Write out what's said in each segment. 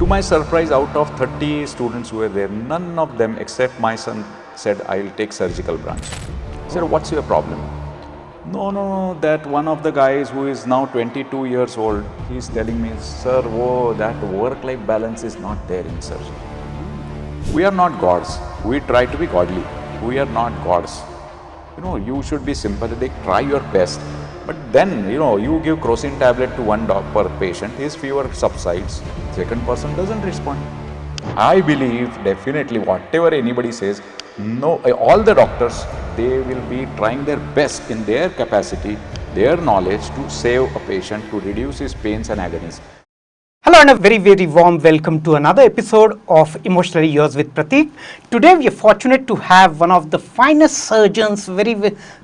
To my surprise, out of 30 students who were there, none of them except my son said, I'll take surgical branch. I said, what's your problem? No, that one of the guys who is now 22 years old, he's telling me, sir, that work-life balance is not there in surgery. We are not gods. We try to be godly. We are not gods. You should be sympathetic, try your best. But then, you give crocin tablet to one dog per patient, his fever subsides, second person doesn't respond. I believe definitely whatever anybody says, no, all the doctors, they will be trying their best in their capacity, their knowledge to save a patient, to reduce his pains and agonies. Hello and a very, very warm welcome to another episode of Emotionally Yours with Pratik. Today we are fortunate to have one of the finest surgeons, very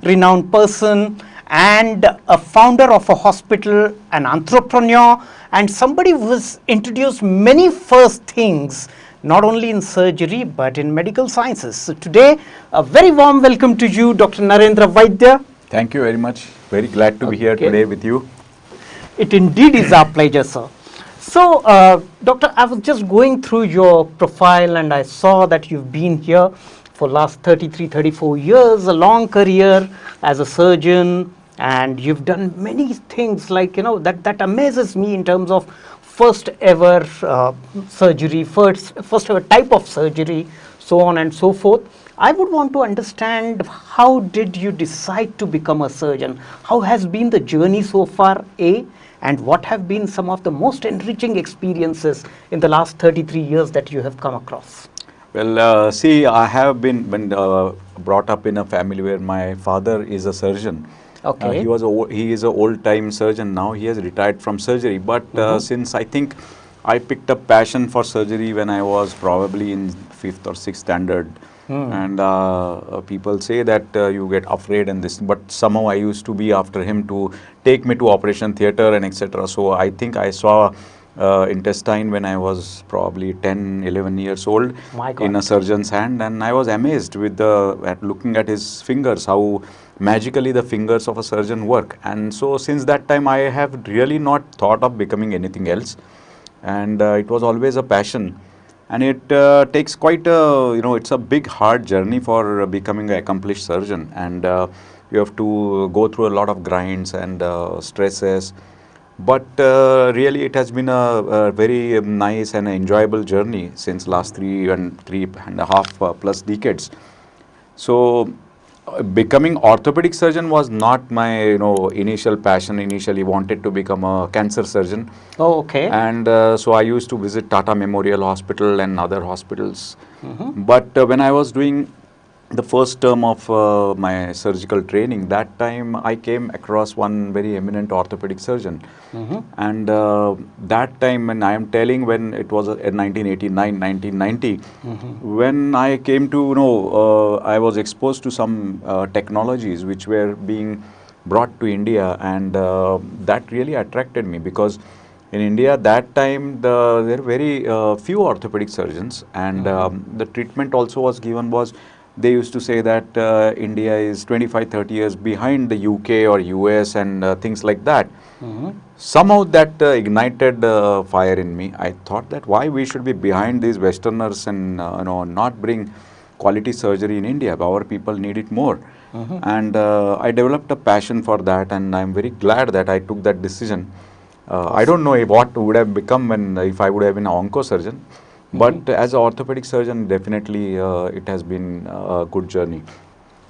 renowned person, and a founder of a hospital, an entrepreneur, and somebody who has introduced many first things, not only in surgery but in medical sciences. So today, a very warm welcome to you, Dr. Narendra Vaidya. Thank you very much. Very glad to be here today with you. It indeed is our pleasure, sir. So, Doctor, I was just going through your profile and I saw that you've been here for last 33, 34 years, a long career as a surgeon, and you've done many things like, that amazes me in terms of first ever surgery, first ever type of surgery, so on and so forth. I would want to understand, how did you decide to become a surgeon? How has been the journey so far, and what have been some of the most enriching experiences in the last 33 years that you have come across? Well, see, I have been brought up in a family where my father is a surgeon. Okay. He is an old-time surgeon now. He has retired from surgery. But since I think I picked up passion for surgery when I was probably in 5th or 6th standard. And people say that you get afraid and this, but somehow I used to be after him to take me to operation theatre and etc. So I think I saw intestine when I was probably 10, 11 years old in a surgeon's hand, and I was amazed with looking at his fingers, how magically the fingers of a surgeon work. And so since that time I have really not thought of becoming anything else, and it was always a passion. And it takes quite it's a big hard journey for becoming an accomplished surgeon, and you have to go through a lot of grinds and stresses. But really it has been a very nice and enjoyable journey since last three and a half plus decades. So becoming orthopedic surgeon was not my initial passion. Initially wanted to become a cancer surgeon. Oh, okay. And so I used to visit Tata Memorial Hospital and other hospitals. But when I was doing the first term of my surgical training, that time I came across one very eminent orthopedic surgeon. And that time, when I am telling, when it was 1989, 1990, when I came to know, I was exposed to some technologies which were being brought to India, and that really attracted me, because in India that time there were very few orthopedic surgeons, and the treatment also was given was, they used to say that India is 25-30 years behind the UK or US and things like that. Somehow that ignited fire in me. I thought that why we should be behind these Westerners and not bring quality surgery in India. Our people need it more. And I developed a passion for that, and I'm very glad that I took that decision. I don't know what would have become if I would have been an oncosurgeon. But as an orthopedic surgeon, definitely it has been a good journey.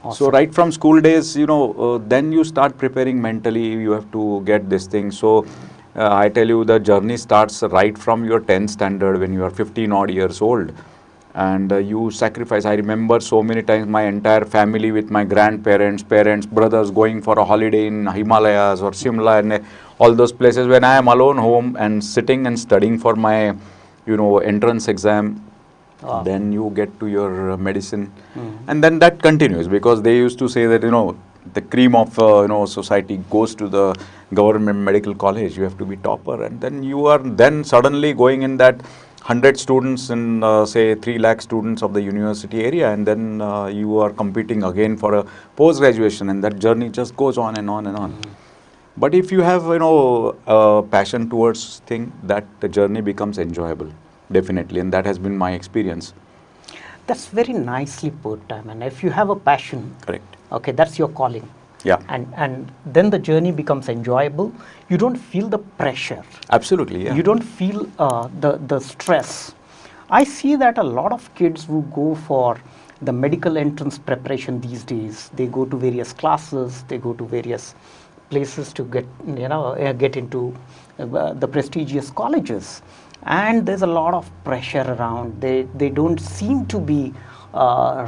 Awesome. So right from school days, then you start preparing mentally, you have to get this thing. So I tell you, the journey starts right from your 10th standard when you are 15 odd years old. And you sacrifice. I remember so many times my entire family with my grandparents, parents, brothers going for a holiday in Himalayas or Shimla and all those places, when I am alone home and sitting and studying for my entrance exam. Then you get to your medicine, and then that continues, because they used to say that the cream of society goes to the government medical college. You have to be topper, and then you are then suddenly going in that 100 students in say 3 lakh students of the university area, and then you are competing again for a post graduation, and that journey just goes on and on and on. But if you have a passion towards thing, that the journey becomes enjoyable. definitely, and that has been my experience. That's very nicely put. I mean, if you have a passion, Correct. okay, that's your calling. Yeah. And then the journey becomes enjoyable. You don't feel the pressure. Absolutely, yeah. You don't feel the stress. I see that a lot of kids who go for the medical entrance preparation these days, they go to various classes, they go to various places to get into the prestigious colleges, and there's a lot of pressure around. They don't seem to be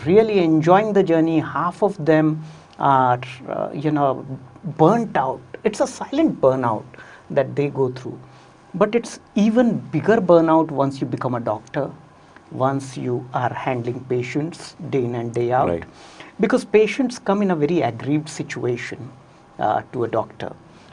really enjoying the journey. Half of them are burnt out. It's a silent burnout that they go through. But it's even bigger burnout once you become a doctor, once you are handling patients day in and day out. Right. Because patients come in a very aggrieved situation to a doctor.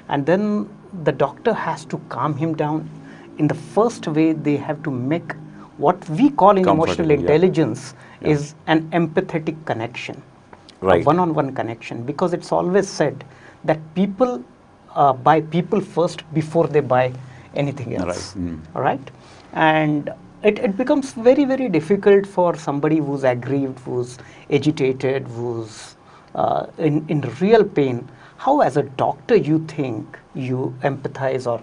And then the doctor has to calm him down. In the first way, they have to make what we call in emotional intelligence is an empathetic connection, a one-on-one connection. Because it's always said that people buy people first before they buy anything else. All right? And it becomes very, very difficult for somebody who's aggrieved, who's agitated, who's in real pain. How, as a doctor, you think you empathize, or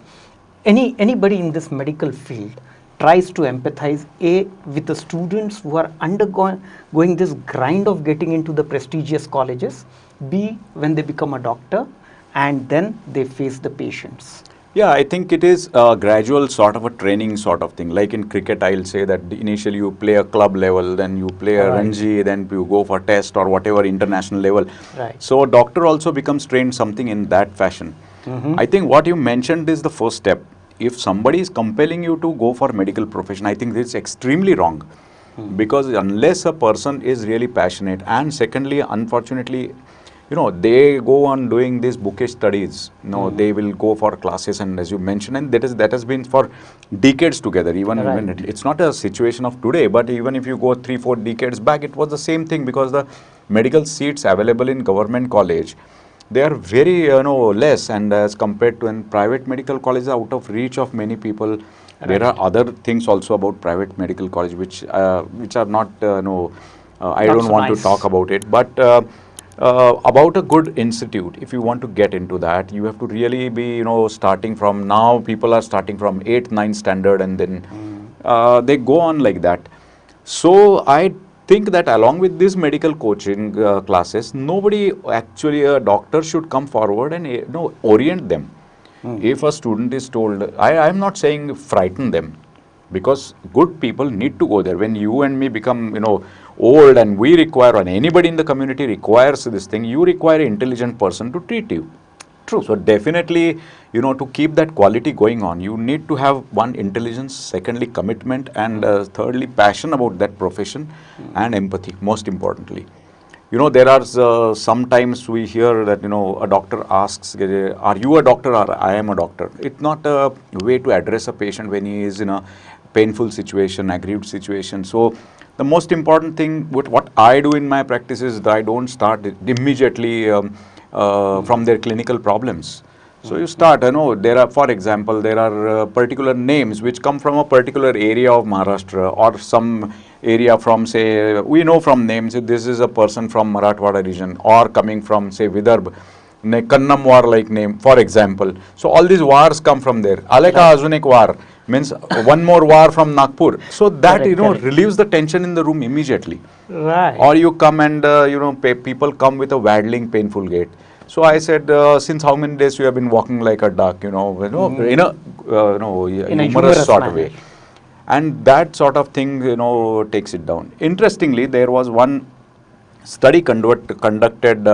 anybody in this medical field tries to empathize, A, with the students who are undergoing this grind of getting into the prestigious colleges, B, when they become a doctor, and then they face the patients? Yeah, I think it is a gradual sort of a training sort of thing. Like in cricket, I'll say that initially you play a club level, then you play a Ranji, then you go for test or whatever international level. Right. So a doctor also becomes trained something in that fashion. I think what you mentioned is the first step. If somebody is compelling you to go for medical profession, I think this is extremely wrong. Because unless a person is really passionate, and secondly, unfortunately, they go on doing these bookish studies. They will go for classes, and as you mentioned, and that has been for decades together. Even it's not a situation of today, but even if you go 3-4 decades back, it was the same thing, because the medical seats available in government college, they are very less, and as compared to in private medical colleges, out of reach of many people. There are other things also about private medical college which are not I don't want to talk about it, but about a good institute, if you want to get into that, you have to really be starting from, now people are starting from 8th 9th standard, and then they go on like that. So I think that along with these medical coaching classes, nobody, actually a doctor should come forward and orient them. If a student is told, I am not saying frighten them, because good people need to go there. When you and me become old, and we require, and anybody in the community requires this thing, you require an intelligent person to treat you. True. So definitely, to keep that quality going on, you need to have one, intelligence, secondly commitment, and thirdly passion about that profession, and empathy, most importantly. There are sometimes we hear that a doctor asks, are you a doctor, or I am a doctor? It's not a way to address a patient when he is in a painful situation, aggrieved situation. So the most important thing, what I do in my practice is that I don't start immediately from their clinical problems. So you start, there are, for example, there are particular names which come from a particular area of Maharashtra, or some area from, say, we know from names, this is a person from Marathwada region, or coming from, say, Vidarbha, Kannam war like name, for example. So all these wars come from there. Aleka Azunek war means one more war from Nagpur. So that, relieves the tension in the room immediately. Right. Or you come and, people come with a waddling, painful gait. So I said, since how many days you have been walking like a duck, in a humorous sort of way. And that sort of thing, takes it down. Interestingly, there was one study conducted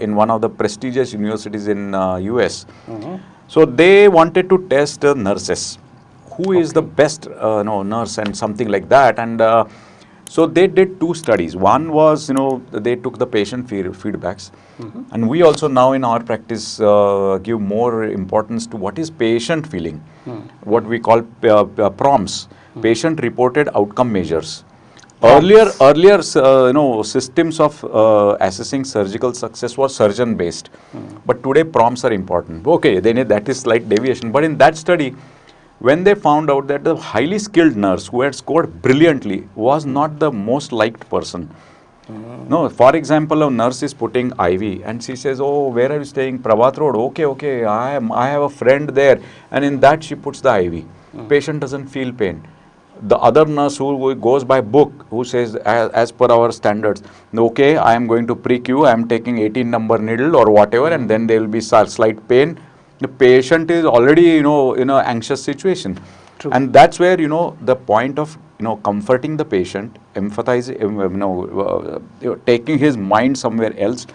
in one of the prestigious universities in US. So they wanted to test nurses. Who is the best nurse, and something like that. And so they did 2 studies. One was, they took the patient feedbacks. And we also now in our practice give more importance to what is patient feeling. What we call PROMs, patient reported outcome measures. Earlier systems of assessing surgical success was surgeon based. But today PROMs are important. Okay, then that is slight deviation. But in that study, when they found out that the highly skilled nurse who had scored brilliantly was not the most liked person. No, for example, a nurse is putting IV and she says, "Oh, where are you staying? Prabhat Road. Okay, okay. I have a friend there." And in that she puts the IV. Patient doesn't feel pain. The other nurse who goes by book, who says, as per our standards, okay, I am going to prick you, I am taking 18 number needle or whatever, and then there will be slight pain. The patient is already, in an anxious situation. True. And that's where, the point of, comforting the patient, empathizing, taking his mind somewhere else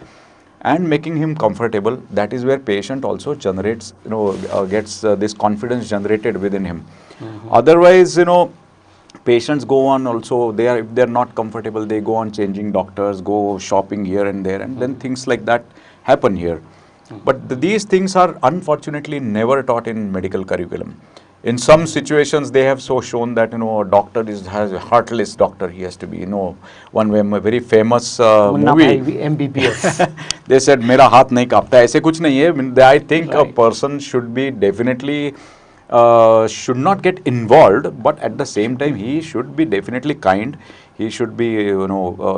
and making him comfortable. That is where patient also generates, gets this confidence generated within him. Otherwise, patients go on also, if they're not comfortable, they go on changing doctors, go shopping here and there, and then things like that happen here. But these things are unfortunately never taught in medical curriculum. In some situations, they have so shown that, a doctor has a heartless doctor. He has to be, one very famous movie. MBBS. They said, "Mera haath nahi kaapta." ऐसे कुछ नहीं है. I think a person should be definitely should not get involved, but at the same time, he should be definitely kind. He should be,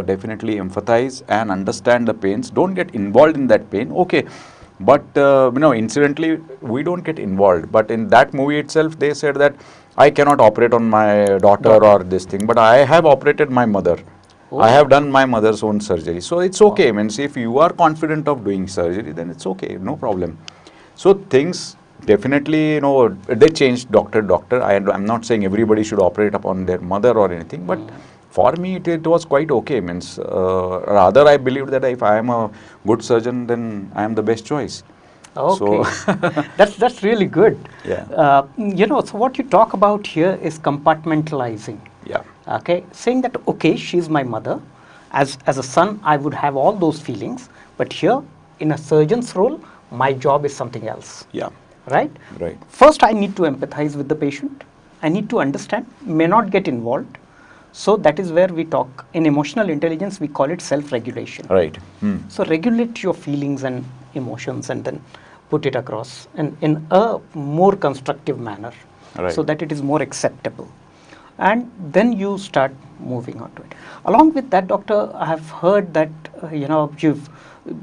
definitely empathize and understand the pains. Don't get involved in that pain. Okay. But, incidentally, we don't get involved. But in that movie itself, they said that I cannot operate on my daughter or this thing. But I have operated my mother. Oh. I have done my mother's own surgery. So it's okay. Means if you are confident of doing surgery, then it's okay. No problem. So things definitely, they changed doctor. I'm not saying everybody should operate upon their mother or anything. But for me, it was quite okay. Means rather, I believe that if I am a good surgeon, then I am the best choice. Okay, So that's really good. Yeah. So what you talk about here is compartmentalizing. Yeah. Okay, saying that, okay, she's my mother. As a son, I would have all those feelings. But here, in a surgeon's role, my job is something else. Yeah. Right? Right. First, I need to empathize with the patient. I need to understand, may not get involved. So that is where we talk, in emotional intelligence, we call it self-regulation. Right. So regulate your feelings and emotions and then put it across in a more constructive manner, Right. so that it is more acceptable. And then you start moving on to it. Along with that, doctor, I have heard that,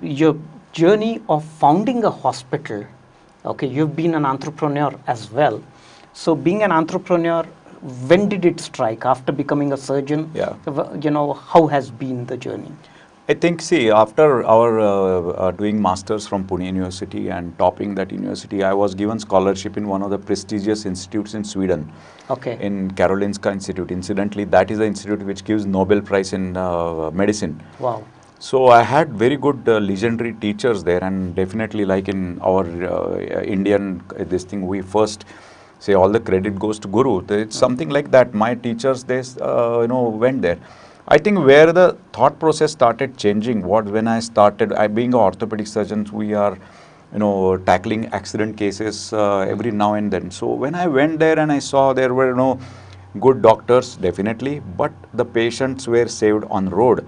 your journey of founding a hospital, okay, you've been an entrepreneur as well. So being an entrepreneur, when did it strike? After becoming a surgeon? Yeah. How has been the journey? I think, see, after our doing masters from Pune University and topping that university, I was given scholarship in one of the prestigious institutes in Sweden. Okay. In Karolinska Institute. Incidentally, that is the institute which gives Nobel Prize in medicine. Wow. So I had very good legendary teachers there, and definitely, like in our Indian this thing, we first say all the credit goes to Guru. It's something like that. My teachers, they went there. I think where the thought process started changing was when I started. Being an orthopedic surgeon, we are, tackling accident cases every now and then. So when I went there and I saw there were good doctors, definitely, but the patients were saved on road.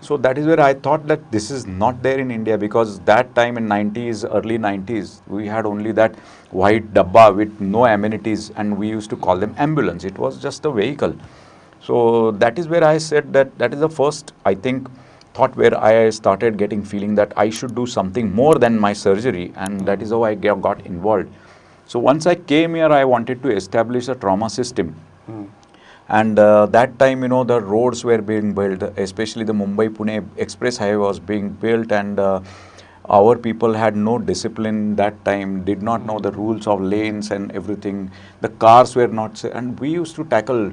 So that is where I thought that this is not there in India, because that time in early 90s, we had only that white dabba with no amenities, and we used to call them ambulance. It was just a vehicle. So that is where I said that is the first, I think, thought where I started getting feeling that I should do something more than my surgery, and that is how I got involved. So once I came here, I wanted to establish a trauma system. And that time, the roads were being built, especially the Mumbai-Pune Express Highway was being built, and our people had no discipline that time, did not know the rules of lanes and everything. The cars were not, and we used to tackle,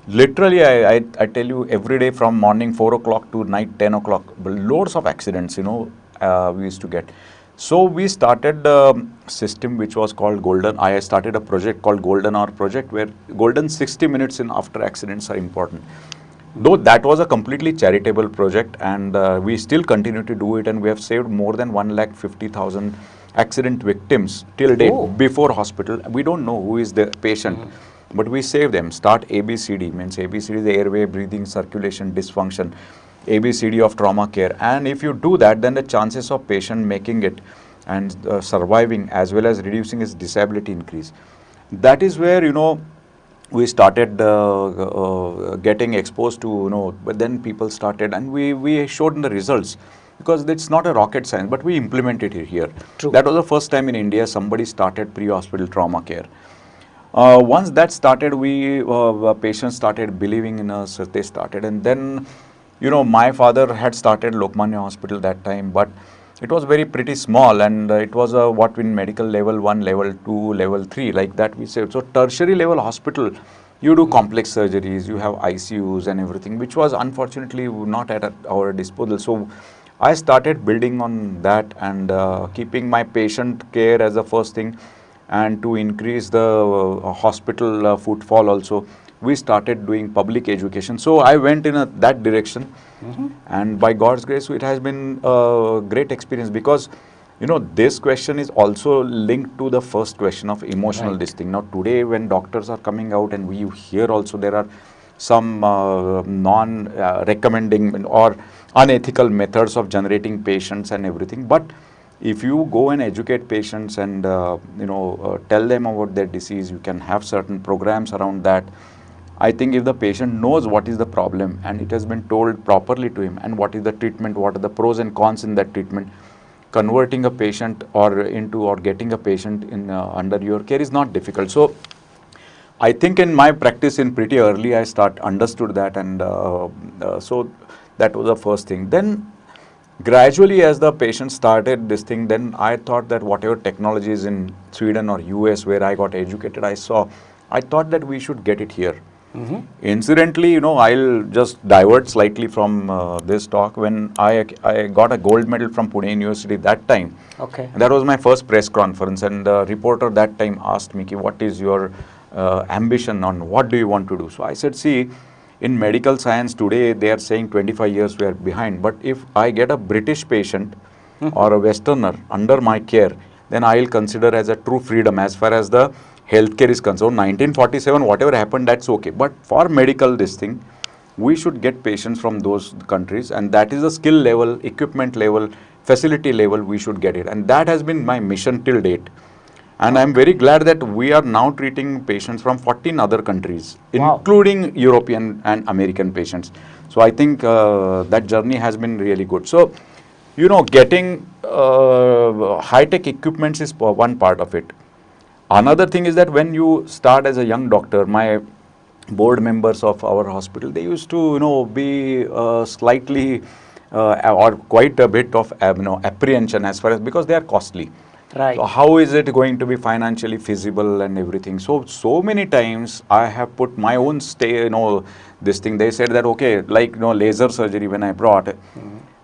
literally, I tell you, every day from morning 4 o'clock to night 10 o'clock, loads of accidents, we used to get. So we started a system which was called Golden. I started a project called Golden Hour Project, where golden 60 minutes in after accidents are important. Though that was a completely charitable project, and we still continue to do it, and we have saved more than 150,000 accident victims till date. Oh. Before hospital. We don't know who is the patient, but we save them. Start ABCD, means ABCD, the airway, breathing, circulation, dysfunction. ABCD of trauma care, and if you do that, then the chances of patient making it and surviving as well as reducing his disability increase. that is where, we started getting exposed to, but then people started, and we showed the results, because it's not a rocket science, but we implemented it here. True. That was the first time in India somebody started pre-hospital trauma care. Once that started, patients started believing in us. They started, and then, my father had started Lokmanya Hospital that time, but it was pretty small, and it was what in medical level 1, level 2, level 3, like that we said. So tertiary level hospital, you do complex surgeries, you have ICUs and everything, which was unfortunately not at our disposal. So I started building on that, and keeping my patient care as the first thing, and to increase the hospital footfall also, we started doing public education. So I went in that direction, and by God's grace, it has been a great experience, because this question is also linked to the first question of emotional this thing. Now today, when doctors are coming out, and we hear also there are some non-recommending or unethical methods of generating patients and everything, but if you go and educate patients and tell them about their disease, you can have certain programs around that. I think if the patient knows what is the problem, and it has been told properly to him, and what is the treatment, what are the pros and cons in that treatment, converting a patient or getting a patient in under your care is not difficult. So I think in my practice, in pretty early, I understood that, and so that was the first thing. Then gradually, as the patient started this thing, then I thought that whatever technologies in Sweden or US where I got educated, I thought that we should get it here. Incidentally, I'll just divert slightly from this talk. When I got a gold medal from Pune University that time, that was my first press conference, and the reporter that time asked me, what is your ambition, on what do you want to do? So I said, see, in medical science today, they are saying 25 years we are behind. But if I get a British patient or a Westerner under my care, then I will consider as a true freedom as far as the healthcare is concerned. 1947, whatever happened, that's okay. But for medical, this thing, we should get patients from those countries, and that is the skill level, equipment level, facility level, we should get it. And that has been my mission till date. And I'm very glad that we are now treating patients from 14 other countries, including European and American patients. So I think that journey has been really good. So, getting high-tech equipments is one part of it. Another thing is that when you start as a young doctor, my board members of our hospital, they used to, be slightly or quite a bit of apprehension as far as, because they are costly. Right. So how is it going to be financially feasible and everything? So many times I have put my own this thing. They said that, okay, like, laser surgery when I brought,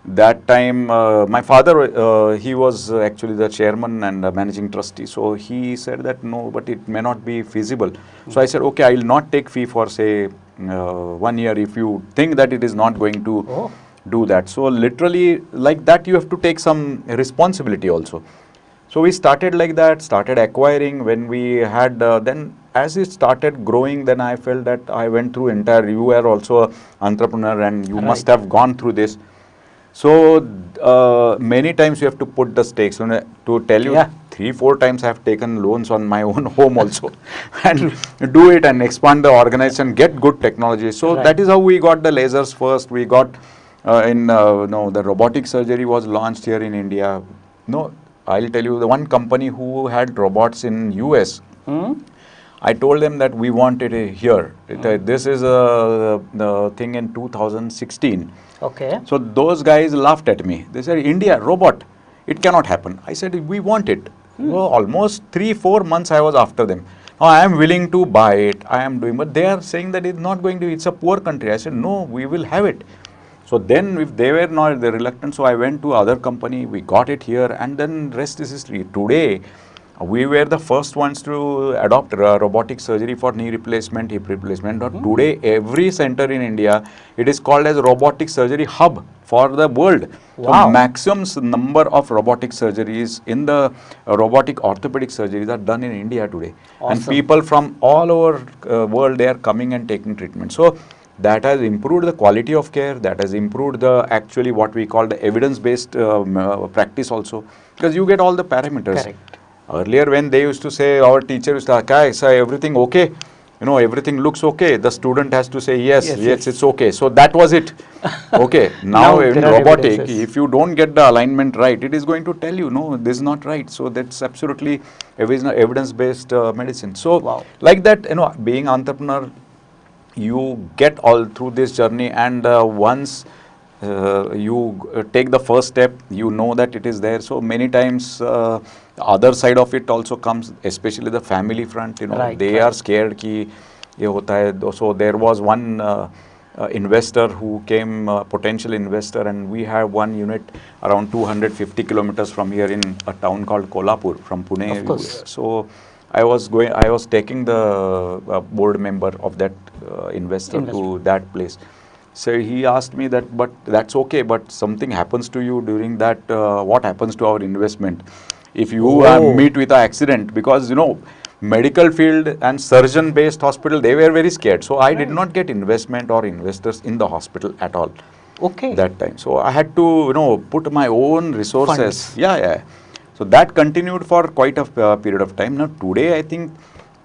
that time my father, he was actually the chairman and managing trustee. So he said that, no, but it may not be feasible. So I said, okay, I will not take fee for, say, 1 year if you think that it is not going to do that. So literally like that, you have to take some responsibility also. So we started like that, started acquiring. When we had, then as it started growing, then I felt that I went through you were also an entrepreneur, and you must have gone through this. So many times you have to put the stakes. To tell you, 3-4 times I have taken loans on my own home also, and do it and expand the organization, get good technology. So that is how we got the lasers first. We got the robotic surgery was launched here in India. I'll tell you, the one company who had robots in US, I told them that we want it here. This is the thing in 2016. Okay. So those guys laughed at me. They said, India, robot, it cannot happen. I said, we want it. Well, almost 3-4 months I was after them. Now I am willing to buy it. I am doing, but they are saying that it's not going to, it's a poor country. I said, no, we will have it. So then if they were not reluctant, so I went to other company, we got it here, and then rest is history. Today, we were the first ones to adopt robotic surgery for knee replacement, hip replacement. Today, every center in India, it is called as robotic surgery hub for the world. Wow. So maximum number of robotic surgeries in the robotic orthopedic surgeries are done in India today. Awesome. And people from all over world, they are coming and taking treatment. So that has improved the quality of care, that has improved the actually what we call the evidence-based practice also, because you get all the parameters. Correct. Earlier when they used to say, our teacher used to say, "Kai, sir, everything okay? Everything looks okay." The student has to say, yes, Yes. it's okay. So that was it. Okay. Now Now in there are robotic, evidences. if you don't get the alignment right, it is going to tell you, no, this is not right. So that's absolutely evidence-based medicine. So Wow. like that, being entrepreneur, you get all through this journey, and once you take the first step, you know that it is there. So many times the other side of it also comes, especially the family front. Right, They right. are scared ki ye hota hai. So there was one investor who came, potential investor, and we have one unit around 250 kilometers from here in a town called Kolhapur from Pune. Of course. So I was taking the board member of that investor to that place. So he asked me that, but that's okay, but something happens to you during that, what happens to our investment? If you meet with an accident, because medical field and surgeon based hospital, they were very scared. So I did not get investment or investors in the hospital at all. Okay. That time. So I had to, put my own resources. Funds. Yeah. So that continued for quite a period of time. Now today, I think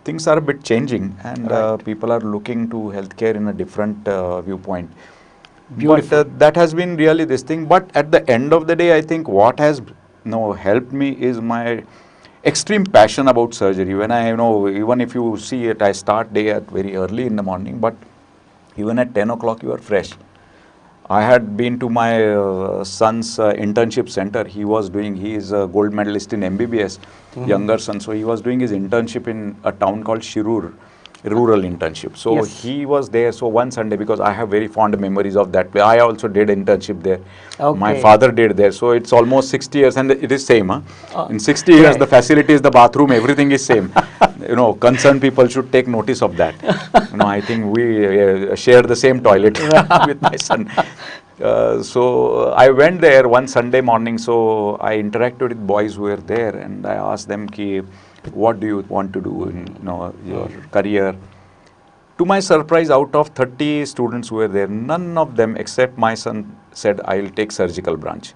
things are a bit changing, and people are looking to healthcare in a different viewpoint. Beautiful. But that has been really this thing. But at the end of the day, I think what has helped me is my extreme passion about surgery. When I, even if you see it, I start day at very early in the morning, but even at 10 o'clock, you are fresh. I had been to my son's internship center. He is a gold medalist in MBBS, younger son. So he was doing his internship in a town called Shirur, rural internship. So he was there. So one Sunday, because I have very fond memories of that place. I also did internship there. Okay. My father did there. So it's almost 60 years, and it is same. In 60 years, the facilities, the bathroom, everything is same. Concerned people should take notice of that. I think we share the same toilet with my son. So I went there one Sunday morning. So I interacted with boys who were there, and I asked them, what do you want to do in your career? To my surprise, out of 30 students who were there, none of them except my son said, "I'll take surgical branch."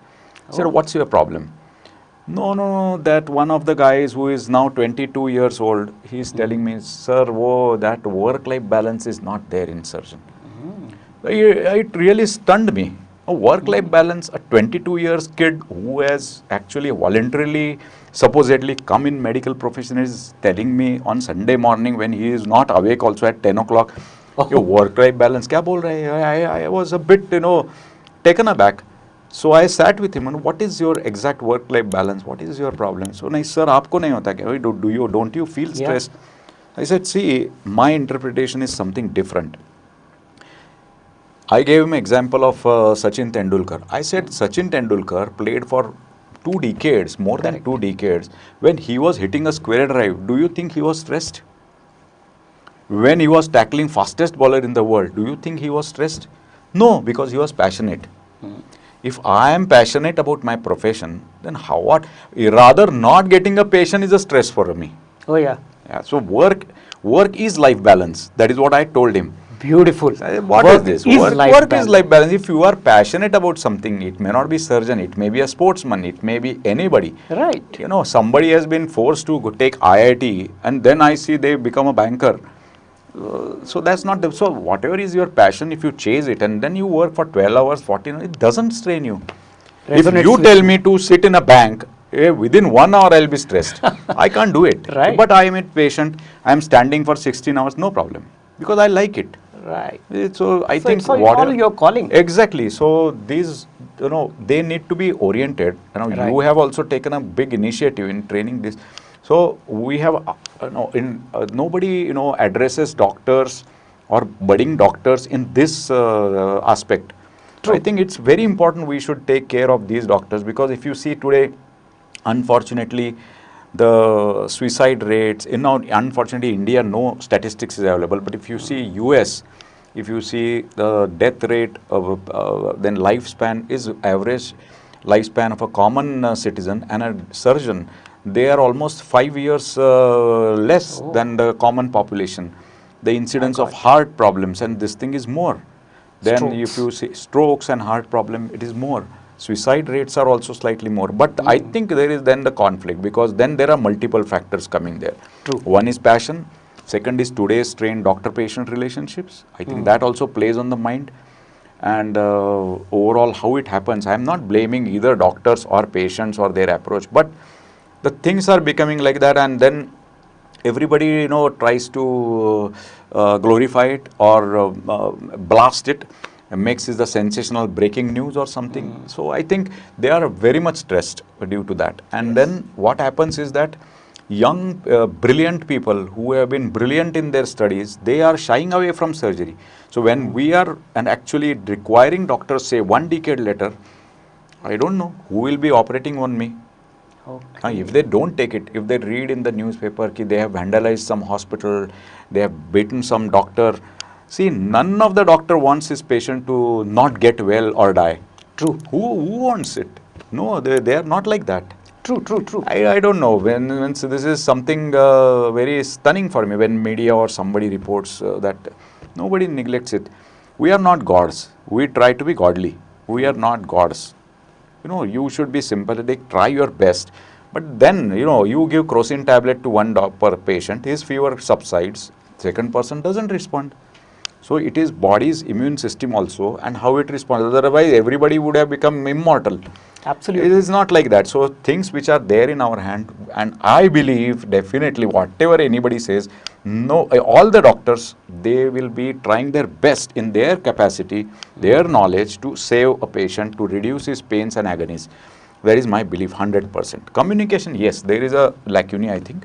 I said, "What's your problem?" No, that one of the guys who is now 22 years old, he's telling me, "Sir, that work-life balance is not there in surgeon." It really stunned me. A work-life balance, a 22 years kid who has actually voluntarily, supposedly come in medical profession, is telling me on Sunday morning when he is not awake also at 10 o'clock, your work-life balance, kya bol rahe hai? I was a bit, taken aback. So I sat with him, and what is your exact work-life balance? What is your problem? So, nahi sir, aapko nahi hota kya? Don't you feel stressed? I said, see, my interpretation is something different. I gave him an example of Sachin Tendulkar. I said, Sachin Tendulkar played for 2 decades, more than 2 decades. When he was hitting a square drive, do you think he was stressed? When he was tackling fastest bowler in the world, do you think he was stressed? No, because he was passionate. If I am passionate about my profession, then what? Rather not getting a patient is a stress for me. Oh yeah. So work is life balance. That is what I told him. Beautiful. What is this? Work is life balance. If you are passionate about something, it may not be surgeon, it may be a sportsman, it may be anybody. Right. Somebody has been forced to take IIT, and then I see they become a banker. So that's not so whatever is your passion, if you chase it and then you work for 12 hours, 14 hours, it doesn't strain you. If you tell me to sit in a bank, within 1 hour I'll be stressed. I can't do it. Right. But I am a patient, I am standing for 16 hours, no problem. Because I like it. Right. So I think it's all your calling. Exactly. So these, they need to be oriented. You have also taken a big initiative in training this. So we have, nobody, addresses doctors or budding doctors in this aspect. True. I think it's very important we should take care of these doctors, because if you see today, unfortunately, the suicide rates, unfortunately India, no statistics is available, but if you see US, if you see the death rate of, then lifespan is average lifespan of a common citizen and a surgeon, they are almost 5 years less than the common population. The incidence of heart problems and this thing is more. Then if you see strokes and heart problem, it is more. Suicide rates are also slightly more. But I think there is then the conflict, because then there are multiple factors coming there. True. One is passion. Second is today's strained doctor-patient relationships. I think that also plays on the mind. And overall, how it happens, I am not blaming either doctors or patients or their approach, but the things are becoming like that, and then everybody tries to glorify it or blast it, and makes it the sensational breaking news or something. So I think they are very much stressed due to that. And then what happens is that young brilliant people who have been brilliant in their studies, they are shying away from surgery. So when we are and actually requiring doctors, say 1 decade later, I don't know who will be operating on me. Okay. If they don't take it, if they read in the newspaper that they have vandalized some hospital, they have beaten some doctor. See, none of the doctor wants his patient to not get well or die. True. Who wants it? No, they are not like that. True. I don't know. When so this is something very stunning for me, when media or somebody reports that nobody neglects it. We are not gods. We try to be godly. We are not gods. You should be sympathetic, try your best. But then, you give crocin tablet to one per patient, his fever subsides, second person doesn't respond. So it is body's immune system also and how it responds. Otherwise, everybody would have become immortal. Absolutely. It is not like that. So things which are there in our hand, and I believe definitely whatever anybody says, no, all the doctors, they will be trying their best in their capacity, their knowledge to save a patient, to reduce his pains and agonies. That is my belief, 100%. Communication, yes, there is a lacune, I think,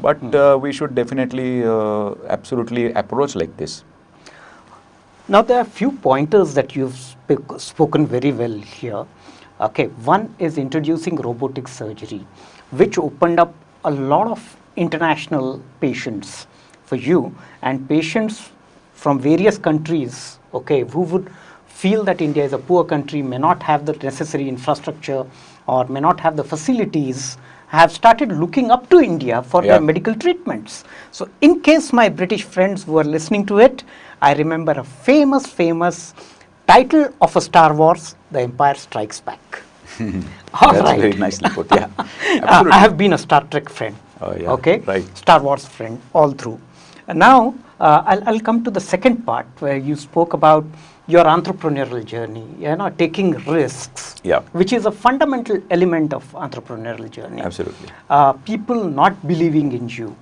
but we should definitely, absolutely approach like this. Now there are few pointers that you've spoken very well here. Okay, one is introducing robotic surgery, which opened up a lot of international patients for you, and patients from various countries, okay, who would feel that India is a poor country, may not have the necessary infrastructure or may not have the facilities, have started looking up to India for their medical treatments. So in case my British friends who are listening to it, I remember a famous title of a Star Wars, The Empire Strikes Back. That's very nicely put, yeah. I have been a Star Trek friend, okay, right. Star Wars friend all through. And now I'll come to the second part where you spoke about your entrepreneurial journey, taking risks, which is a fundamental element of entrepreneurial journey. Absolutely. People not believing in you,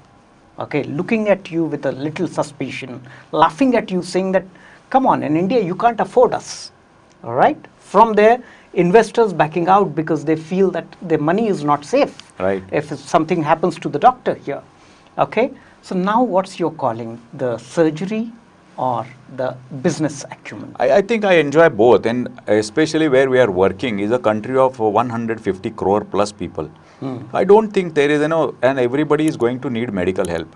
okay, looking at you with a little suspicion, laughing at you, saying that, come on, in India you can't afford us, all right? From there, investors backing out because they feel that their money is not safe, right, if something happens to the doctor here, okay? So now what's your calling, the surgery or the business acumen? I think I enjoy both, and especially where we are working is a country of 150 crore plus people. I don't think there is, and everybody is going to need medical help.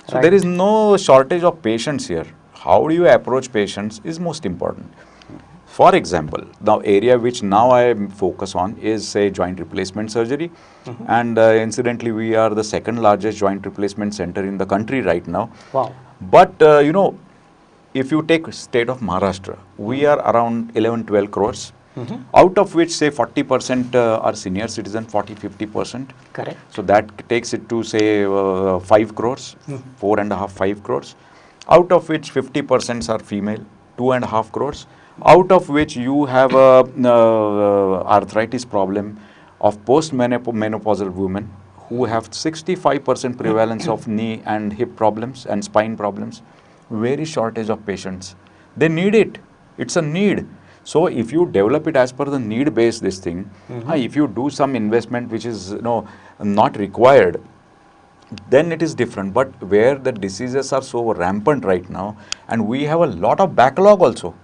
So there is no shortage of patients here. How do you approach patients is most important. For example, the area which now I focus on is, say, joint replacement surgery. And incidentally, we are the second largest joint replacement center in the country right now. Wow. But, if you take state of Maharashtra, we are around 11-12 crores, out of which, say, 40% are senior citizen, 40-50%. Correct. So that takes it to, say, 5 crores, 4.5-5 crores, out of which 50% are female, 2.5 crores. Out of which you have a arthritis problem of post-menopausal women who have 65% prevalence of knee and hip problems and spine problems. Very shortage of patients. They need it. It's a need. So if you develop it as per the need-based this thing, if you do some investment which is not required, then it is different. But where the diseases are so rampant right now, and we have a lot of backlog also.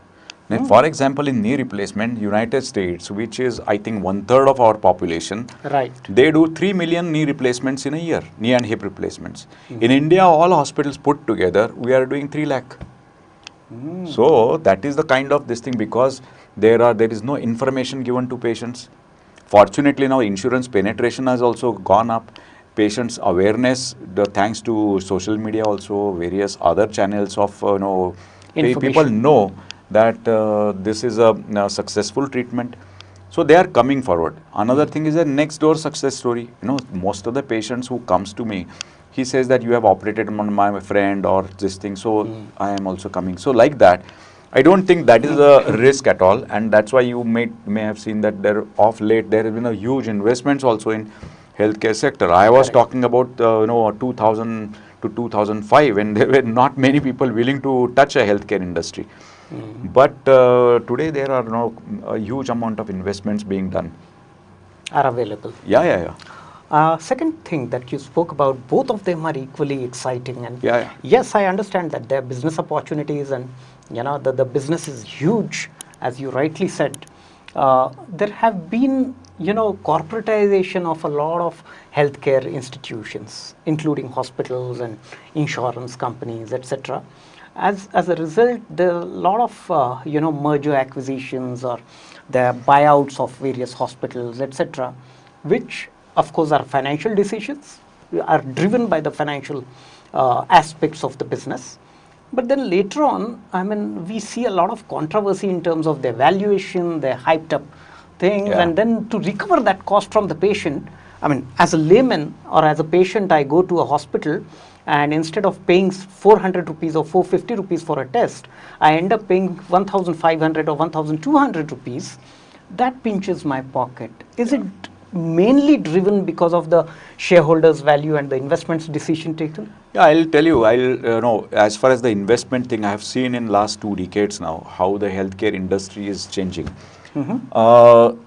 For example, in knee replacement, United States, which is, I think, 1/3 of our population, right, they do 3 million knee replacements in a year, knee and hip replacements. In India, all hospitals put together, we are doing 3 lakh. So that is the kind of this thing, because there is no information given to patients. Fortunately, now insurance penetration has also gone up. Patients' awareness, thanks to social media, also various other channels of people know that this is a successful treatment. So they are coming forward. Another thing is a next door success story. Most of the patients who comes to me, he says that you have operated on my friend or this thing, so I am also coming. So like that, I don't think that is a risk at all, and that's why you may have seen that there of late there has been a huge investments also in healthcare sector. I was talking about 2000 to 2005 when there were not many people willing to touch a healthcare industry. But today there are a huge amount of investments being done. Are available. Yeah. Second thing that you spoke about, both of them are equally exciting, and Yeah. yes, I understand that there are business opportunities, and the business is huge, as you rightly said. There have been corporatization of a lot of healthcare institutions, including hospitals and insurance companies, etc. As a result, there are a lot of merger acquisitions, or there are buyouts of various hospitals, etc., which of course are financial decisions, are driven by the financial aspects of the business. But then later on, we see a lot of controversy in terms of their valuation, their hyped up things, and then to recover that cost from the patient. As a layman or as a patient, I go to a hospital, and instead of paying 400 rupees or 450 rupees for a test, I end up paying 1,500 or 1,200 rupees. That pinches my pocket. Is it mainly driven because of the shareholders' value and the investments decision taken? Yeah, I'll tell you. As far as the investment thing, I have seen in last 2 decades now how the healthcare industry is changing.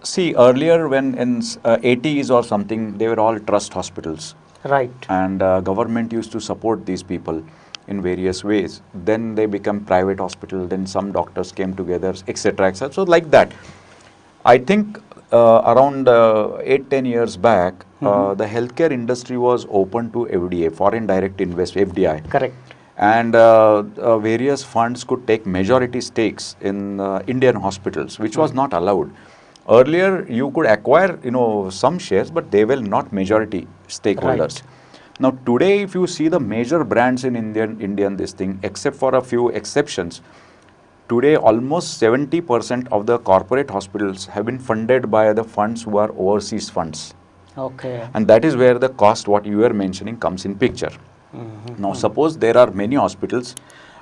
See, earlier when in 80s or something, they were all trust hospitals. Right. And government used to support these people in various ways. Then they become private hospital. Then some doctors came together, etc., etc. So like that, I think around 8-10 years back, the healthcare industry was open to FDI, foreign direct investment, FDI. Correct. And various funds could take majority stakes in Indian hospitals, which was not allowed. Earlier, you could acquire, some shares, but they were not majority stakeholders. Right. Now, today, if you see the major brands in Indian this thing, except for a few exceptions, today almost 70% of the corporate hospitals have been funded by the funds who are overseas funds. Okay. And that is where the cost, what you were mentioning, comes in picture. Now, suppose there are many hospitals,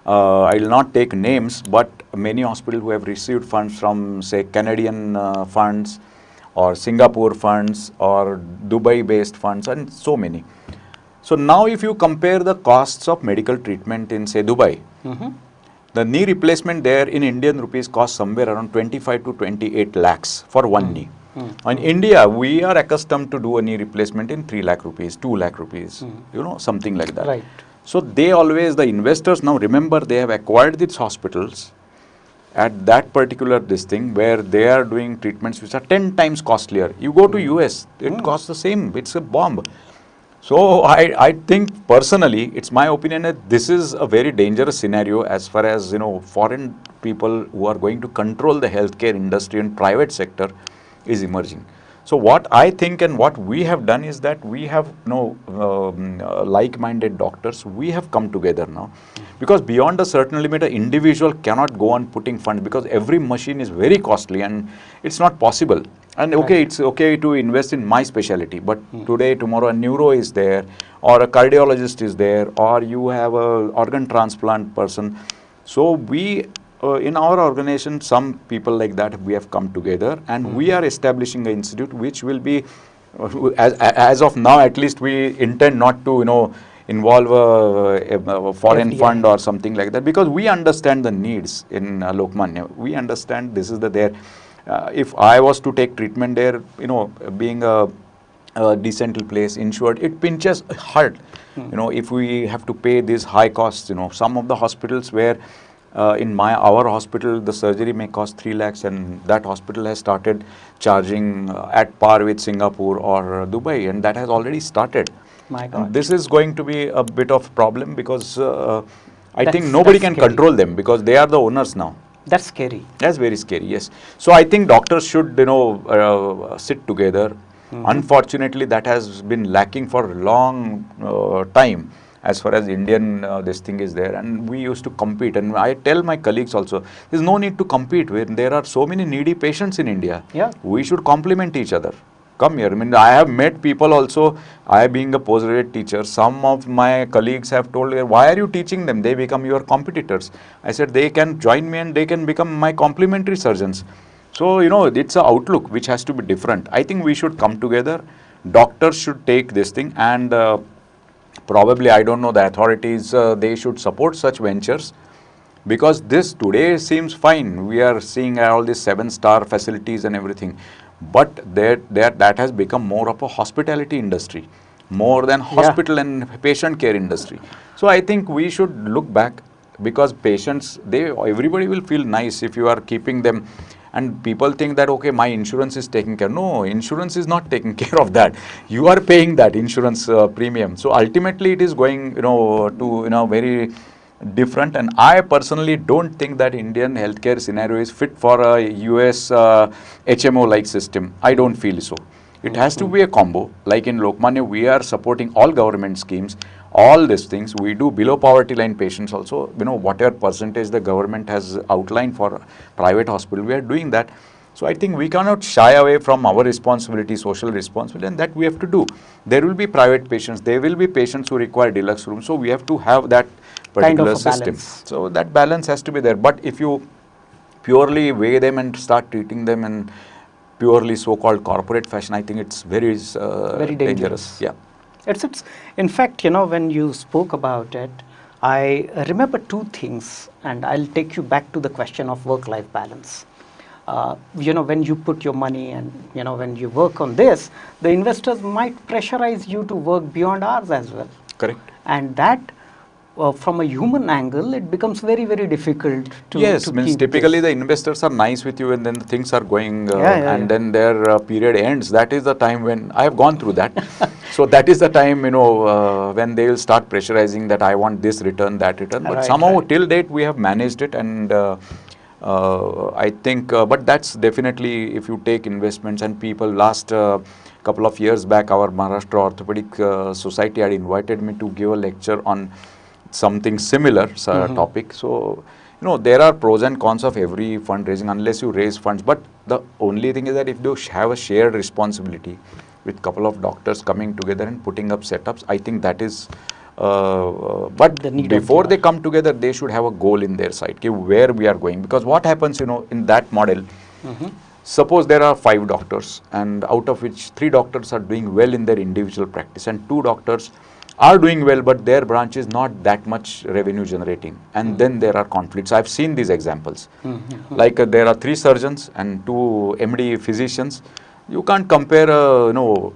I will not take names, but many hospitals who have received funds from, say, Canadian funds or Singapore funds or Dubai-based funds, and so many. So now if you compare the costs of medical treatment in, say, Dubai, the knee replacement there in Indian rupees costs somewhere around 25 to 28 lakhs for one knee. In India, we are accustomed to do a knee replacement in 3 lakh rupees, 2 lakh rupees, something like that. Right. So they always, the investors now, remember, they have acquired these hospitals at that particular this thing where they are doing treatments which are 10 times costlier. You go to US, it costs the same, it's a bomb. So I think personally, it's my opinion that this is a very dangerous scenario as far as, foreign people who are going to control the healthcare industry and private sector is emerging. So what I think and what we have done is that we have like-minded doctors, we have come together now, because beyond a certain limit, an individual cannot go on putting funds, because every machine is very costly and it's not possible. And okay, it's okay to invest in my specialty, but today, tomorrow, a neuro is there, or a cardiologist is there, or you have a organ transplant person. So we, in our organization, some people like that, we have come together, and we are establishing an institute which will be, as of now, at least we intend not to, involve a foreign FDI fund or something like that, because we understand the needs in Lokmanya. We understand this is there. If I was to take treatment there, being a decent place, insured, it pinches hard. If we have to pay these high costs, some of the hospitals where in our hospital, the surgery may cost 3 lakhs, and that hospital has started charging at par with Singapore or Dubai, and that has already started. My God. And this is going to be a bit of problem, because I think nobody can control them, because they are the owners now. That's scary. That's very scary, yes. So I think doctors should, sit together. Unfortunately, that has been lacking for a long time. as far as Indian this thing is there, and we used to compete. And I tell my colleagues also, there's no need to compete when there are so many needy patients in India. Yeah. We should complement each other. Come here. I mean, I have met people also, I being a postgraduate teacher, some of my colleagues have told me, why are you teaching them? They become your competitors. I said, they can join me and they can become my complementary surgeons. So, it's an outlook which has to be different. I think we should come together. Doctors should take this thing, and probably, I don't know, the authorities, they should support such ventures. Because this today seems fine. We are seeing all these 7-star facilities and everything. But that has become more of a hospitality industry, more than hospital and patient care industry. So I think we should look back, because patients, everybody will feel nice if you are keeping them. And people think that, okay, my insurance is taking care. No, insurance is not taking care of that. You are paying that insurance premium. So ultimately it is going, to, very different. And I personally don't think that Indian healthcare scenario is fit for a US HMO like system. I don't feel so. It has to be a combo. Like in Lokmanya, we are supporting all government schemes, all these things. We do below poverty line patients also. Whatever percentage the government has outlined for private hospital, we are doing that. So I think we cannot shy away from our responsibility, social responsibility, and that we have to do. There will be private patients, there will be patients who require deluxe rooms. So we have to have that particular system. So that balance has to be there. But if you purely weigh them and start treating them in purely so-called corporate fashion, I think it's very dangerous. Yeah. It's in fact, when you spoke about it, I remember two things, and I'll take you back to the question of work-life balance. When you put your money and, when you work on this, the investors might pressurize you to work beyond hours as well. Correct. And that, from a human angle, it becomes very, very difficult to means typically the investors are nice with you, and then things are going, then their period ends. That is the time when I have gone through that. So that is the time, when they will start pressurizing that I want this return, that return. But somehow till date we have managed it, and I think, but that's definitely, if you take investments and people, last couple of years back, our Maharashtra Orthopedic Society had invited me to give a lecture on something similar topic. So, there are pros and cons of every fundraising unless you raise funds. But the only thing is that if you have a shared responsibility with couple of doctors coming together and putting up setups, I think that is, but before they come together, they should have a goal in their side, where we are going. Because what happens, in that model, suppose there are 5 doctors, and out of which 3 doctors are doing well in their individual practice, and 2 doctors are doing well, but their branch is not that much revenue generating, and then there are conflicts. I've seen these examples. Like there are 3 surgeons and 2 MD physicians. You can't compare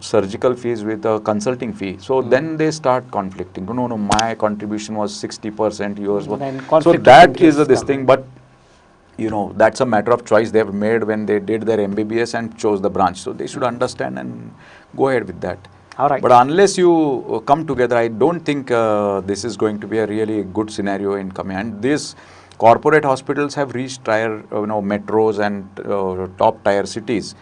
surgical fees with a consulting fee. So then they start conflicting. No, my contribution was 60%, yours was. So that is this thing. But that's a matter of choice they have made when they did their MBBS and chose the branch. So they should understand and go ahead with that. All right. But unless you come together, I don't think this is going to be a really good scenario in coming. And these corporate hospitals have reached tier, metros and top tier cities.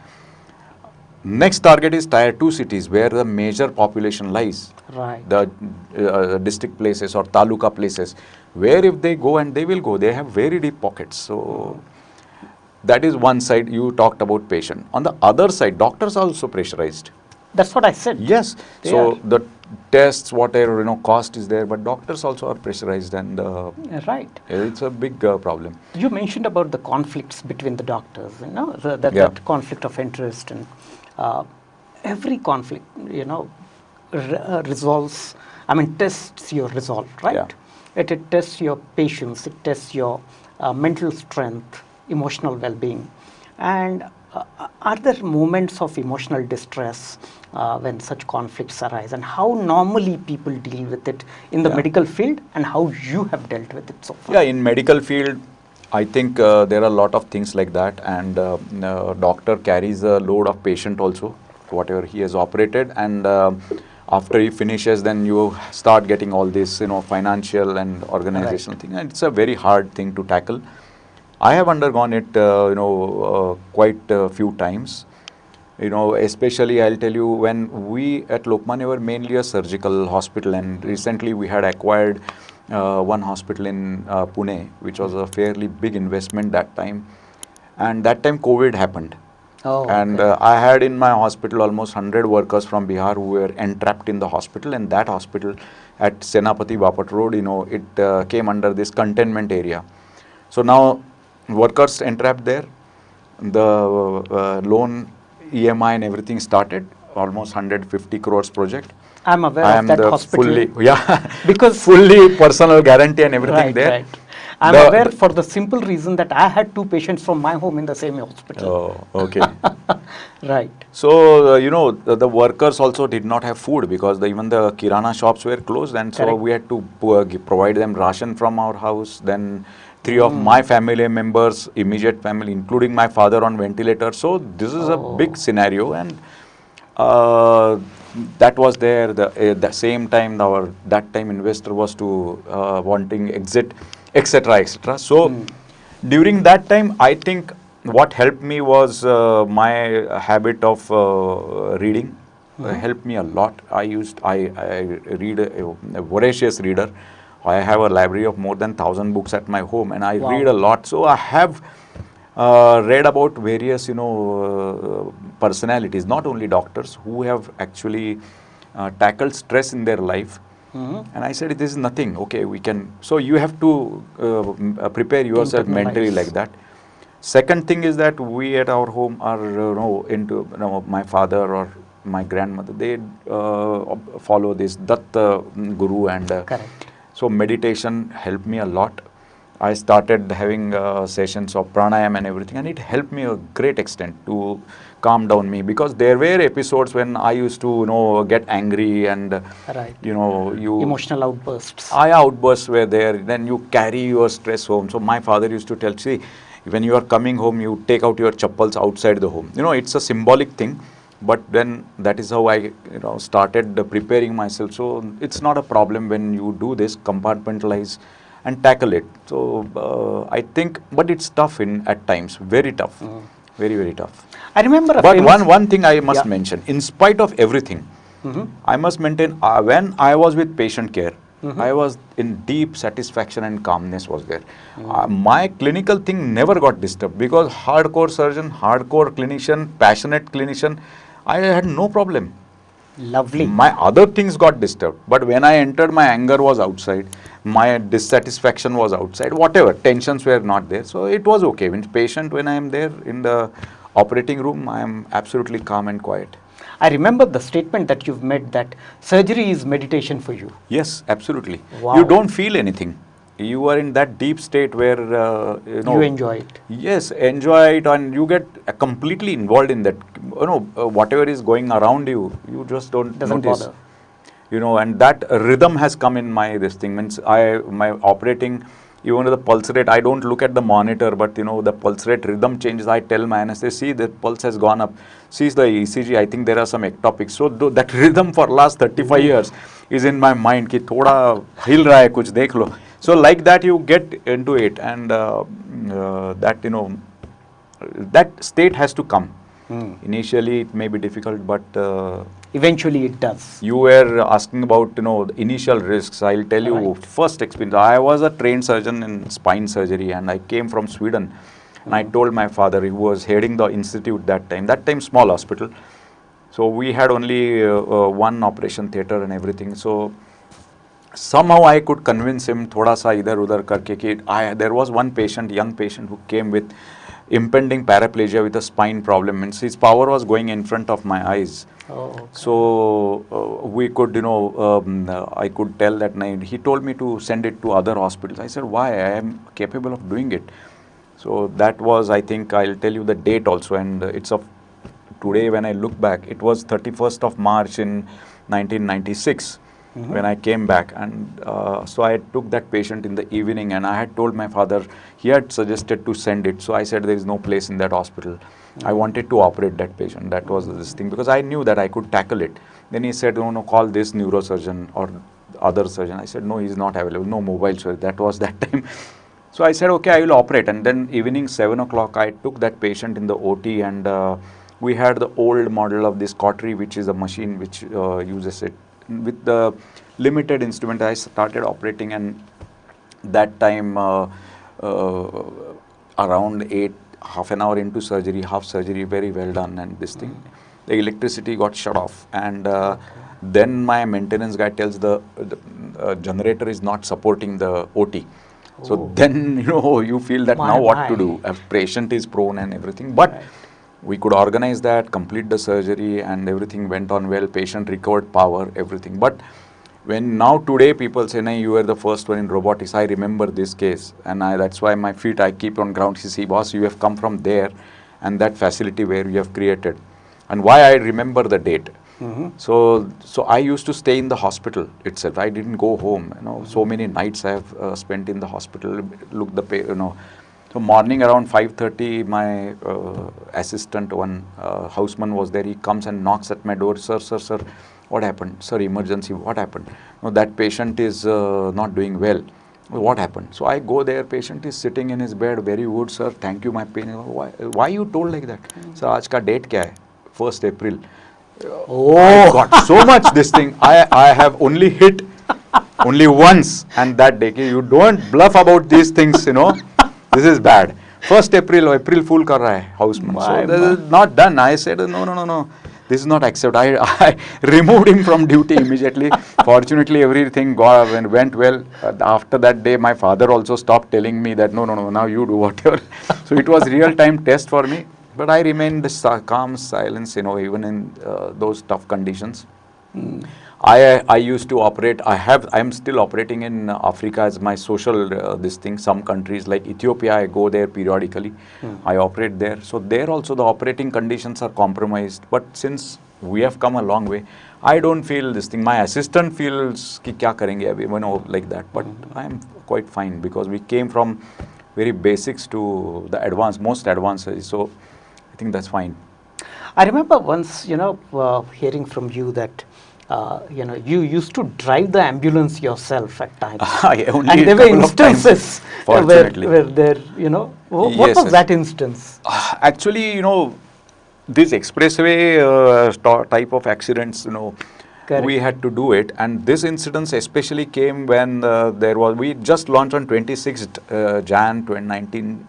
Next target is tier 2 cities, where the major population lies. Right. The district places or taluka places, where if they go, and they will go, they have very deep pockets. So that is one side. You talked about patient. On the other side, doctors are also pressurized. That's what I said. Yes. So the tests, whatever, cost is there, but doctors also are pressurized, and right. It's a big problem. You mentioned about the conflicts between the doctors, that conflict of interest, and every conflict, resolves, tests your resolve, right? Yeah. It tests your patience, it tests your mental strength, emotional well-being. And are there moments of emotional distress when such conflicts arise, and how normally people deal with it in the medical field, and how you have dealt with it so far? Yeah, in medical field, I think there are a lot of things like that, and doctor carries a load of patient also, whatever he has operated, and after he finishes, then you start getting all this, financial and organizational thing, and it's a very hard thing to tackle. I have undergone it, quite a few times. Especially I'll tell you, when we at Lokmanya were mainly a surgical hospital, and recently we had acquired one hospital in Pune, which was a fairly big investment that time. And that time COVID happened. Oh, And okay. I had in my hospital almost 100 workers from Bihar who were entrapped in the hospital. And that hospital at Senapati Bapat Road, it came under this containment area. So now workers entrapped there. The loan, EMI and everything started, almost 150 crores project. I'm aware I of am that the hospital. fully, yeah, Because fully personal guarantee and everything right, there. right. I'm The- aware for the simple reason that I had 2 patients from my home in the same hospital. Oh, okay. Right. So, the workers also did not have food because even the Kirana shops were closed, and so Correct. we had to provide them ration from our house. Then 3 of my family members, immediate family, including my father, on ventilator. So this is a big scenario, and that was there. The same time, that time investor was to wanting exit, etc., etc. So during that time, I think what helped me was my habit of reading. Helped me a lot. I read a voracious reader. I have a library of more than 1,000 books at my home, and I Wow. read a lot. So I have read about various, personalities, not only doctors, who have actually tackled stress in their life. And I said, this is nothing. Okay, we can. So you have to prepare yourself mentally Internalize. like that. Second thing is that we at our home are into my father or my grandmother. They follow this Datta Guru, and Correct. so meditation helped me a lot. I started having sessions of pranayam and everything, and it helped me a great extent to calm down me, because there were episodes when I used to get angry, and Right. you Emotional outbursts. outbursts were there. Then you carry your stress home. So my father used to tell, see, when you are coming home, you take out your chappals outside the home. It's a symbolic thing, but then that is how I started preparing myself. So it's not a problem when you do this, compartmentalize and tackle it. So I think, but it's tough at times, very tough, very, very tough. I remember a But famous... one thing I must Yeah. mention, in spite of everything, I must maintain, when I was with patient care, I was in deep satisfaction and calmness was there. My clinical thing never got disturbed, because hardcore surgeon, hardcore clinician, passionate clinician, I had no problem. Lovely. My other things got disturbed, but when I entered, my anger was outside, my dissatisfaction was outside, whatever, tensions were not there. So it was okay. When I am there in the operating room, I am absolutely calm and quiet. I remember the statement that you've made, that surgery is meditation for you. Yes, absolutely. Wow. You don't feel anything. You are in that deep state where, You enjoy it. Yes, enjoy it, and you get completely involved in that. Whatever is going around you, you just don't Doesn't notice. bother. And that rhythm has come in this thing. Means my operating, even the pulse rate, I don't look at the monitor, but the pulse rate rhythm changes. I tell my anesthesiologist, see, the pulse has gone up. See the ECG, I think there are some ectopics. So that rhythm for last 35 years is in my mind. Ki thoda hil raha hai, kuch dekh lo. So like that, you get into it, and that that state has to come. Initially, it may be difficult, but Eventually it does. you were asking about the initial risks. I'll tell you, Right. first experience. I was a trained surgeon in spine surgery, and I came from Sweden. And I told my father, who was heading the institute that time small hospital. So we had only one operation theater and everything. So somehow I could convince him, thoda sa idhar udhar karke, ki there was one patient, young patient, who came with impending paraplegia with a spine problem. Means his power was going in front of my eyes. Oh, okay. So we could, I could tell that night. He told me to send it to other hospitals. I said, why? I am capable of doing it. So that was, I think, I'll tell you the date also, and it's of today when I look back. It was 31st of March in 1996 when I came back, and so I took that patient in the evening, and I had told my father, he had suggested to send it. So I said, there is no place in that hospital. I wanted to operate that patient. That was this thing, because I knew that I could tackle it. Then he said, no, call this neurosurgeon or other surgeon. I said, no, he's not available. No mobile surgeon. That was that time. So I said, okay, I will operate. And then evening 7 o'clock, I took that patient in the OT, and we had the old model of this cautery, which is a machine which uses it. With the limited instrument, I started operating, and that time around 8, half an hour into surgery, half surgery, very well done, and this thing, the electricity got shut off, and then my maintenance guy tells the generator is not supporting the OT. So then, you feel that now what to do? A patient is prone and everything, but we could organize that, complete the surgery, and everything went on well. Patient recovered power, everything. But when now today people say, "Nahi, you were the first one in robotics," I remember this case, and that's why my feet I keep on ground. See, boss, you have come from there, and that facility where you have created, and why I remember the date. So I used to stay in the hospital itself. I didn't go home. So many nights I have spent in the hospital. Look, So morning around 5:30, my assistant, one houseman was there. He comes and knocks at my door. Sir, what happened? Sir, emergency. What happened? No, that patient is not doing well. What happened? So I go there. Patient is sitting in his bed. Very good, sir. Thank you, my pain. Why you told like that? Sir, आज का date क्या है? 1st April. I got so much this thing. I have only hit only once, and that day. You don't bluff about these things, This is bad. 1st April Fool kar raha hai, houseman. So this is not done. I said, no. This is not accepted. I removed him from duty immediately. Fortunately, everything went well. After that day, my father also stopped telling me that, no, now you do whatever. So it was real-time test for me. But I remained calm, silence, even in those tough conditions. I used to operate. I am still operating in Africa as my social this thing. Some countries like Ethiopia, I go there periodically. I operate there. So there also the operating conditions are compromised. But since we have come a long way, I don't feel this thing. My assistant feels कि क्या करेंगे अभी, like that. But I am quite fine because we came from very basics to the advanced, most advanced. So I think that's fine. I remember once, hearing from you that, you used to drive the ambulance yourself at times. And there were instances times, where there, what Yes, was that instance? Actually, this expressway type of accidents, Correct. we had to do it. And this incident especially came when we just launched on 26th Jan 2019,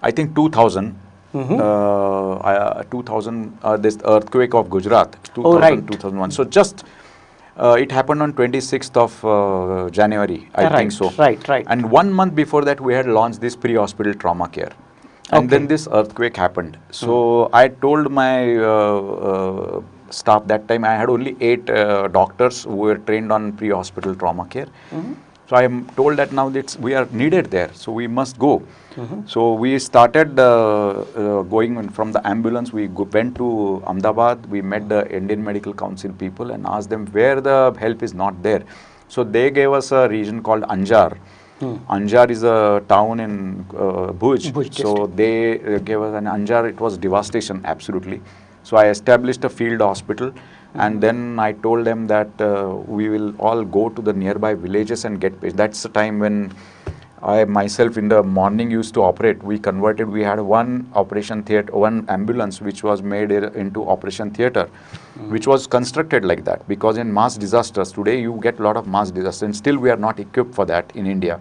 I think 2000. 2000, this earthquake of Gujarat, 2001. So just it happened on 26th of January, I think so. Right. And 1 month before that, we had launched this pre-hospital trauma care. And then this earthquake happened. So I told my staff that time, I had only 8 doctors who were trained on pre-hospital trauma care. So I am told that now we are needed there, so we must go. So we started going from the ambulance. We went to Ahmedabad. We met the Indian Medical Council people and asked them where the help is not there. So they gave us a region called Anjar. Anjar is a town in Bhuj. So they gave us an Anjar. It was devastation, absolutely. So I established a field hospital. And then I told them that we will all go to the nearby villages and get patients. That's the time when I myself in the morning used to operate. We had one operation theatre, one ambulance which was made into operation theatre, which was constructed like that. Because in mass disasters, today you get a lot of mass disasters, and still we are not equipped for that in India.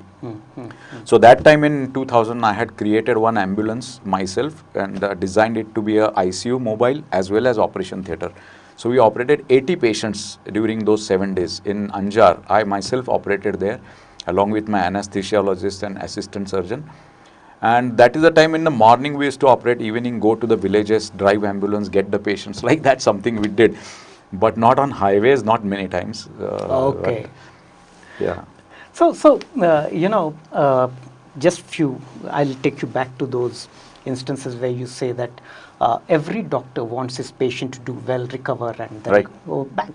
So that time in 2000, I had created one ambulance myself and designed it to be a ICU mobile as well as operation theatre. So we operated 80 patients during those 7 days in Anjar. I myself operated there along with my anesthesiologist and assistant surgeon. And that is the time in the morning we used to operate, evening go to the villages, drive ambulance, get the patients. Like that's something we did. But not on highways, not many times. Okay. Yeah. So just few, I'll take you back to those instances where you say that every doctor wants his patient to do well, recover, and then go back.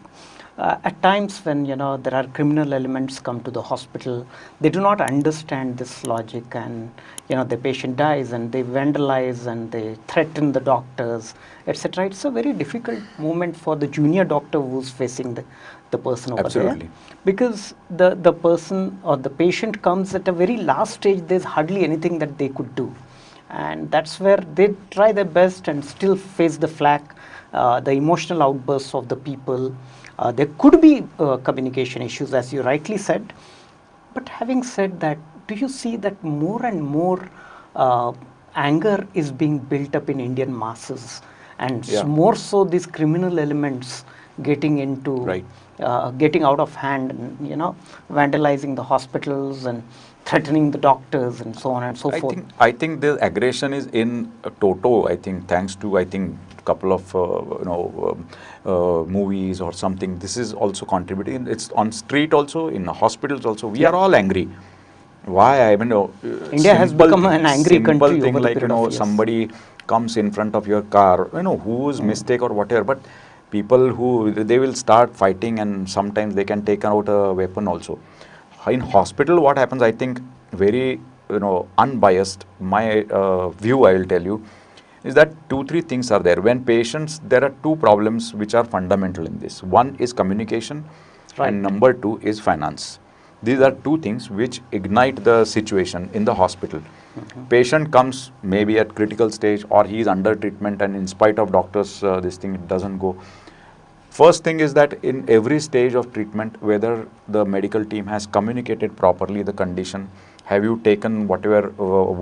At times when there are criminal elements come to the hospital, they do not understand this logic, and the patient dies and they vandalize and they threaten the doctors, etc. It's a very difficult moment for the junior doctor who's facing the person over there, because the person or the patient comes at a very last stage. There's hardly anything that they could do, and that's where they try their best and still face the flack, the emotional outbursts of the people. There could be communication issues, as you rightly said. But having said that, do you see that more and more uh, anger is being built up in Indian masses, and Yeah. more so these criminal elements getting into Right. getting out of hand, and vandalizing the hospitals and threatening the doctors and so on and so forth. I think the aggression is in toto. I think thanks to couple of movies or something. This is also contributing. It's on street also, in hospitals also. We Yeah. are all angry. Why? I mean, India has simple become thing- an angry simple country thing over the like period of years. somebody comes in front of your car. Whose mistake or whatever. But people who they will start fighting, and sometimes they can take out a weapon also. In hospital, what happens? I think very unbiased. My view, I will tell you, is that 2 3 things are there. When patients, there are two problems which are fundamental in this. One is communication, Right. and number two is finance. These are two things which ignite the situation in the hospital. Patient comes maybe at critical stage, or he is under treatment, and in spite of doctors, this thing it doesn't go. First thing is that in every stage of treatment, whether the medical team has communicated properly the condition, have you taken whatever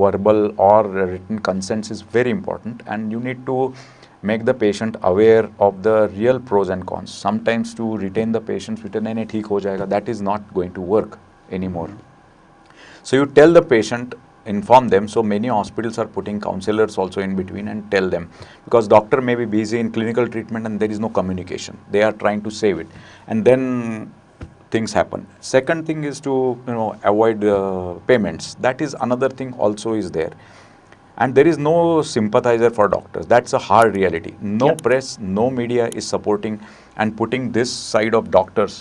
verbal or written consents is very important, and you need to make the patient aware of the real pros and cons. Sometimes to retain the patients with an "nahi theek ho jayega," that is not going to work anymore. So you tell the patient, inform them. So many hospitals are putting counselors also in between and tell them, because doctor may be busy in clinical treatment and there is no communication. They are trying to save it, and then things happen. Second thing is to avoid payments. That is another thing also is there. And there is no sympathizer for doctors. That's a hard reality. No Yep. press, no media is supporting and putting this side of doctors.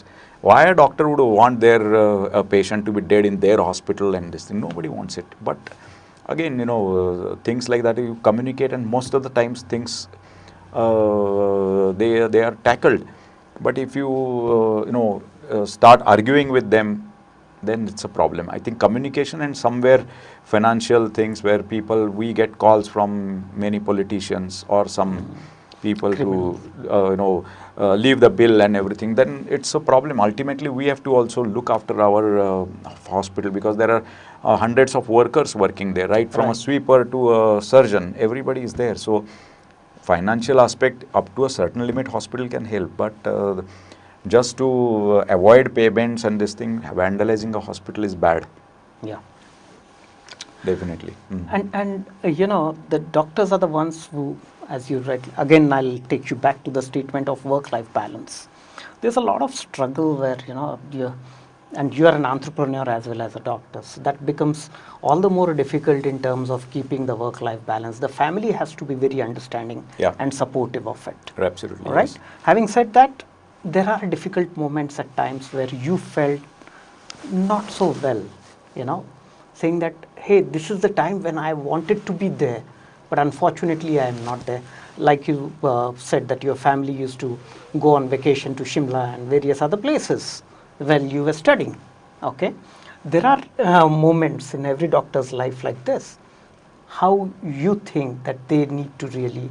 Why a doctor would want their a patient to be dead in their hospital and this thing? Nobody wants it. But again, things like that you communicate, and most of the times things they are tackled. But if you start arguing with them, then it's a problem. I think communication, and somewhere financial things where we get calls from many politicians or some people to leave the bill and everything, then it's a problem. Ultimately, we have to also look after our hospital, because there are hundreds of workers working there, right? From a Right. sweeper to a surgeon, everybody is there. So financial aspect, up to a certain limit, hospital can help, but just to avoid payments and this thing, vandalizing a hospital is bad, Yeah. definitely. And the doctors are the ones who, as you read, again, I'll take you back to the statement of work-life balance. There's a lot of struggle where, you are an entrepreneur as well as a doctor. So that becomes all the more difficult in terms of keeping the work-life balance. The family has to be very understanding Yeah. and supportive of it. Absolutely. All right. Yes. Having said that, there are difficult moments at times where you felt not so well, saying that, hey, this is the time when I wanted to be there, but unfortunately I am not there. Like you said that your family used to go on vacation to Shimla and various other places while you were studying. Okay, there are moments in every doctor's life like this. How you think that they need to really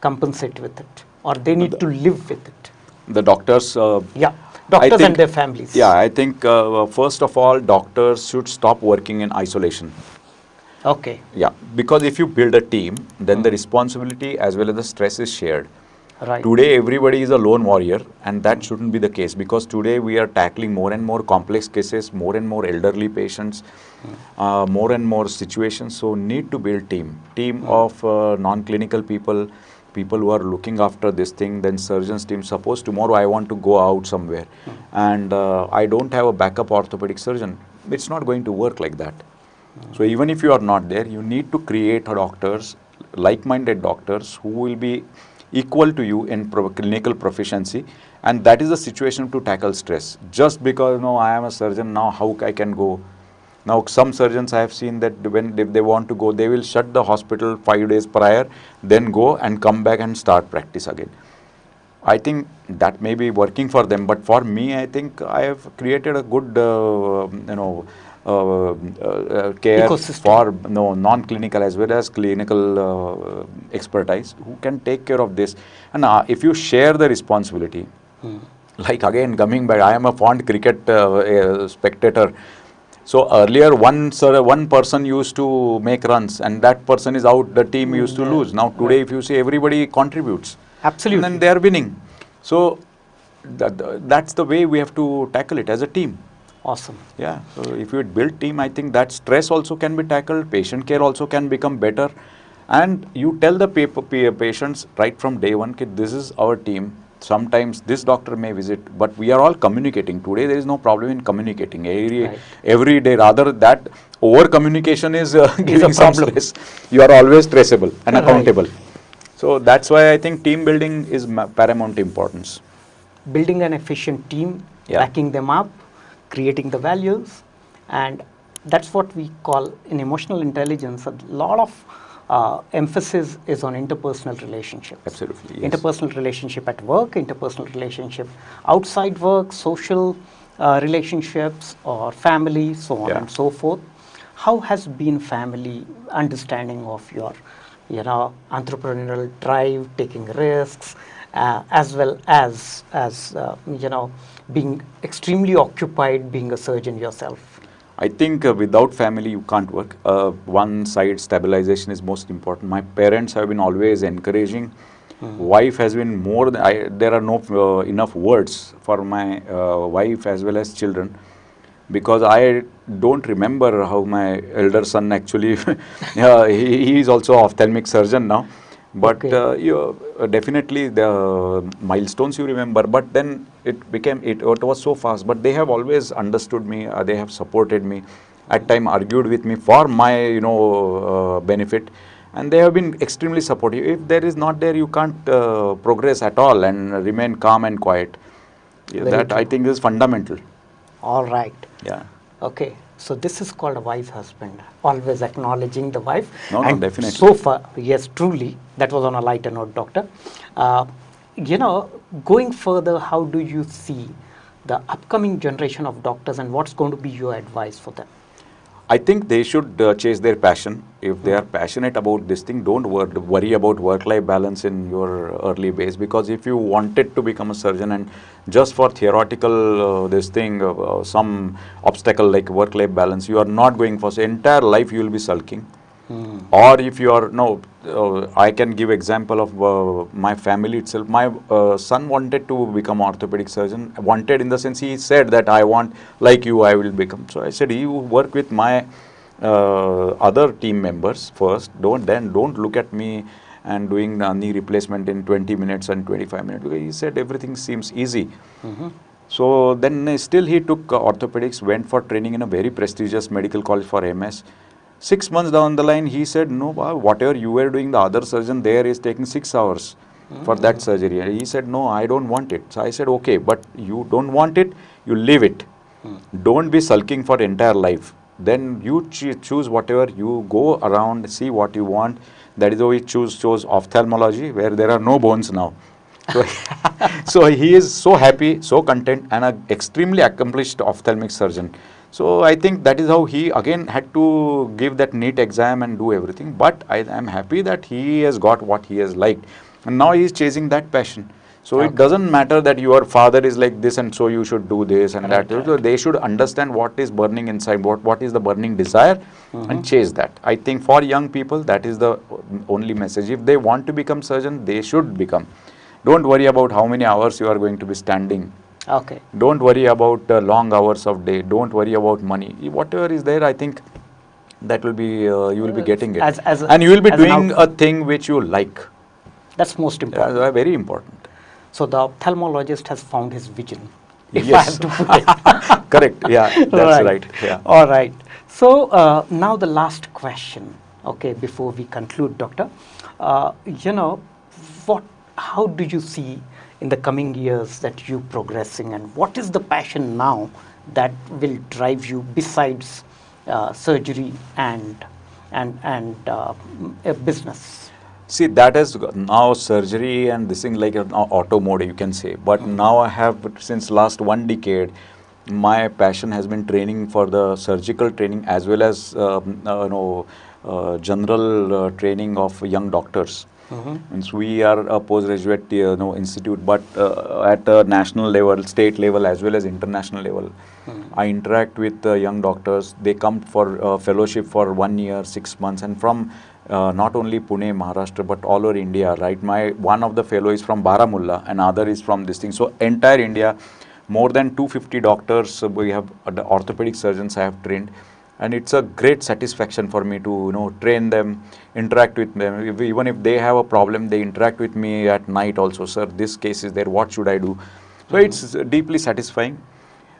compensate with it, or they need to live with it? The doctors, Yeah, I doctors think- and their families. yeah, I think first of all, doctors should stop working in isolation. Okay. Yeah, because if you build a team, then the responsibility as well as the stress is shared. Right. Today, everybody is a lone warrior, and that shouldn't be the case, because today we are tackling more and more complex cases, more and more elderly patients, more and more situations. So, need to build team of non-clinical people who are looking after this thing. Then surgeons team. Suppose tomorrow I want to go out somewhere, and I don't have a backup orthopedic surgeon. It's not going to work like that. So even if you are not there, you need to create doctors, like-minded doctors, who will be equal to you in clinical proficiency, and that is the situation to tackle stress. Just because I am a surgeon now, how I can go? Now some surgeons I have seen that when if they want to go, they will shut the hospital 5 days prior, then go and come back and start practice again. I think that may be working for them, but for me, I think I have created a good, care Ecosystem. for non-clinical as well as clinical expertise who can take care of this. And if you share the responsibility, like again coming back, I am a fond cricket spectator. So earlier, one person used to make runs, and that person is out. The team used to lose. Now today, if you see, everybody contributes. Absolutely. And then they are winning. So that's the way we have to tackle it as a team. Awesome. Yeah. So if you build team, I think that stress also can be tackled. Patient care also can become better. And you tell the patients right from day one, kid, this is our team. Sometimes this doctor may visit, but we are all communicating. Today there is no problem in communicating. Every day, rather that over communication is giving some stress. You are always traceable and accountable. So that's why I think team building is paramount importance. Building an efficient team, backing them up, creating the values, and that's what we call in emotional intelligence. A lot of emphasis is on interpersonal relationships. Absolutely. Yes. Interpersonal relationship at work, interpersonal relationship outside work, social relationships or family, so on and so forth. How has been family understanding of your, entrepreneurial drive, taking risks, as well as being extremely occupied, being a surgeon yourself? I think without family you can't work. One side stabilization is most important. My parents have been always encouraging. Wife has been more than, there are no enough words for my wife as well as children, because I don't remember how my elder son actually, he is also ophthalmic surgeon now. But definitely the milestones you remember, but then it was so fast. But they have always understood me, they have supported me, at times argued with me for my benefit, and they have been extremely supportive. If there is not there, you can't progress at all and remain calm and quiet. That I think is fundamental. All right. Yeah. Okay. So this is called a wise husband, always acknowledging the wife. No, definitely. So far, yes, truly, that was on a lighter note, doctor. Going further, how do you see the upcoming generation of doctors, and what's going to be your advice for them? I think they should chase their passion. If they are passionate about this thing, don't worry about work-life balance in your early days, because if you wanted to become a surgeon and just for theoretical some obstacle like work-life balance, you are not going for, so entire life you will be sulking. Or if you are, I can give example of my family itself. My son wanted to become orthopedic surgeon, wanted in the sense he said that I want, like you, I will become. So I said, you work with my other team members first, don't look at me and doing knee replacement in 20 minutes and 25 minutes, because he said everything seems easy. So then still he took orthopedics, went for training in a very prestigious medical college for MS. 6 months down the line, he said, no, whatever you were doing, the other surgeon there is taking 6 hours for that surgery. And he said, no, I don't want it. So I said, okay, but you don't want it, you leave it. Don't be sulking for entire life. Then you choose whatever, you go around, see what you want. That is why he chose ophthalmology, where there are no bones now. So, so he is so happy, so content, and an extremely accomplished ophthalmic surgeon. So I think that is how he again had to give that NEET exam and do everything. But I am happy that he has got what he has liked, and now he is chasing that passion. So it doesn't matter that your father is like this and so you should do this and that. So they should understand what is burning inside, what is the burning desire, and chase that. I think for young people, that is the only message. If they want to become surgeon, they should become. Don't worry about how many hours you are going to be standing. Okay. Don't worry about long hours of day. Don't worry about money. Whatever is there, I think that will be, you will be getting it. And you will be doing a thing which you like. That's most important. Very important. So the ophthalmologist has found his vision, if Yes. I have to put it. Correct. Yeah, that's right. Yeah. All right. So now the last question, okay, before we conclude, doctor. How do you see in the coming years that you progressing, and what is the passion now that will drive you besides surgery and business? See, that is now surgery and this thing like an auto mode, you can say. But now I have, since last 1 decade, my passion has been training for the surgical training as well as general training of young doctors. Means we are a postgraduate institute, but at a national level, state level, as well as international level, I interact with young doctors. They come for fellowship for 1 year, 6 months, and from not only Pune, Maharashtra, but all over India. Right, my one of the fellow is from Baramulla, and other is from this thing. So entire India, more than 250 doctors we have, the orthopedic surgeons I have trained, and it's a great satisfaction for me to train them, interact with them. Even if they have a problem, they interact with me at night also. Sir, this case is there, what should I do? So it's deeply satisfying.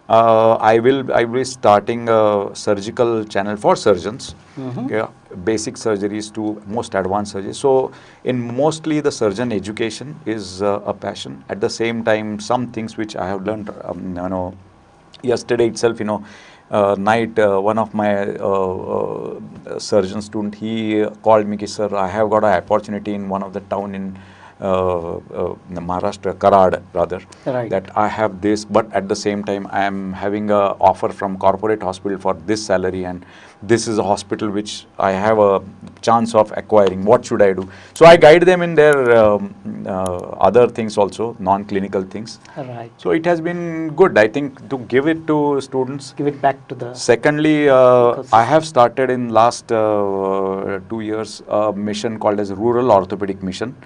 I will be starting a surgical channel for surgeons, okay, basic surgeries to most advanced surgeries. So in mostly the surgeon education is a passion. At the same time, some things which I have learned, yesterday itself, night, one of my surgeon student, he called me, sir, I have got an opportunity in one of the town in Maharashtra, Karad rather, Right. that I have this, but at the same time I am having a offer from corporate hospital for this salary, and this is a hospital which I have a chance of acquiring. What should I do? So I guide them in their other things also, non-clinical things. Right. So it has been good, I think, to give it to students. Give it back to the. Secondly, I have started in last 2 years a mission called as Rural Orthopedic Mission,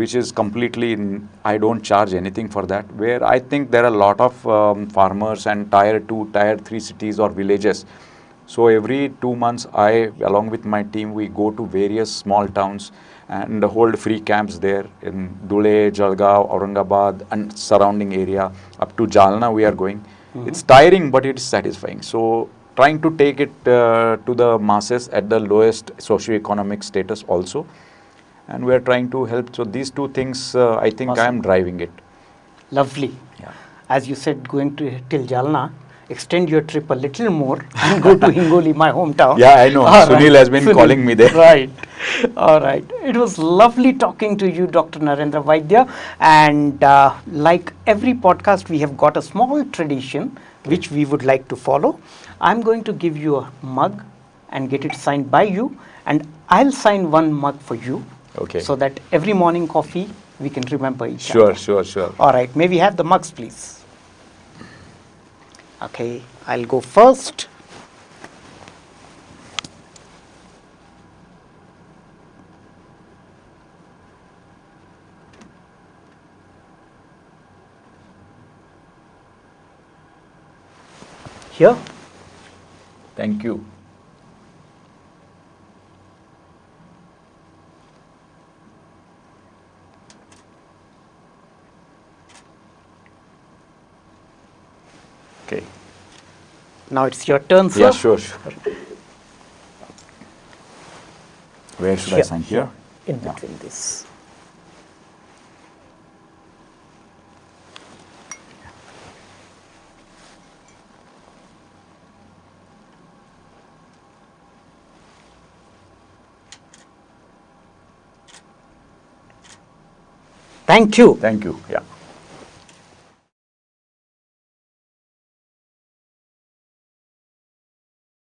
which is completely, I don't charge anything for that, where I think there are a lot of farmers and tier 2, tier 3 cities or villages. So every 2 months, I, along with my team, we go to various small towns and hold free camps there in Dhule, Jalgaon, Aurangabad and surrounding area. Up to Jalna we are going. It's tiring, but it's satisfying. So trying to take it to the masses at the lowest socio-economic status also. And we are trying to help. So these two things, I think I am driving it. Lovely. Yeah. As you said, going to till Jalna, extend your trip a little more and go to Hingoli, my hometown. Yeah, I know. All Sunil has been calling me there. Right. All right. It was lovely talking to you, Dr. Narendra Vaidya. And like every podcast, we have got a small tradition which we would like to follow. I'm going to give you a mug and get it signed by you. And I'll sign one mug for you. Okay. So that every morning coffee, we can remember each other. Sure. All right. May we have the mugs, please? Okay, I'll go first. Here. Thank you. Okay. Now it's your turn, sir. Yeah, sure. Where should I sign? Here? In Yeah. between this. Thank you. Thank you. Yeah.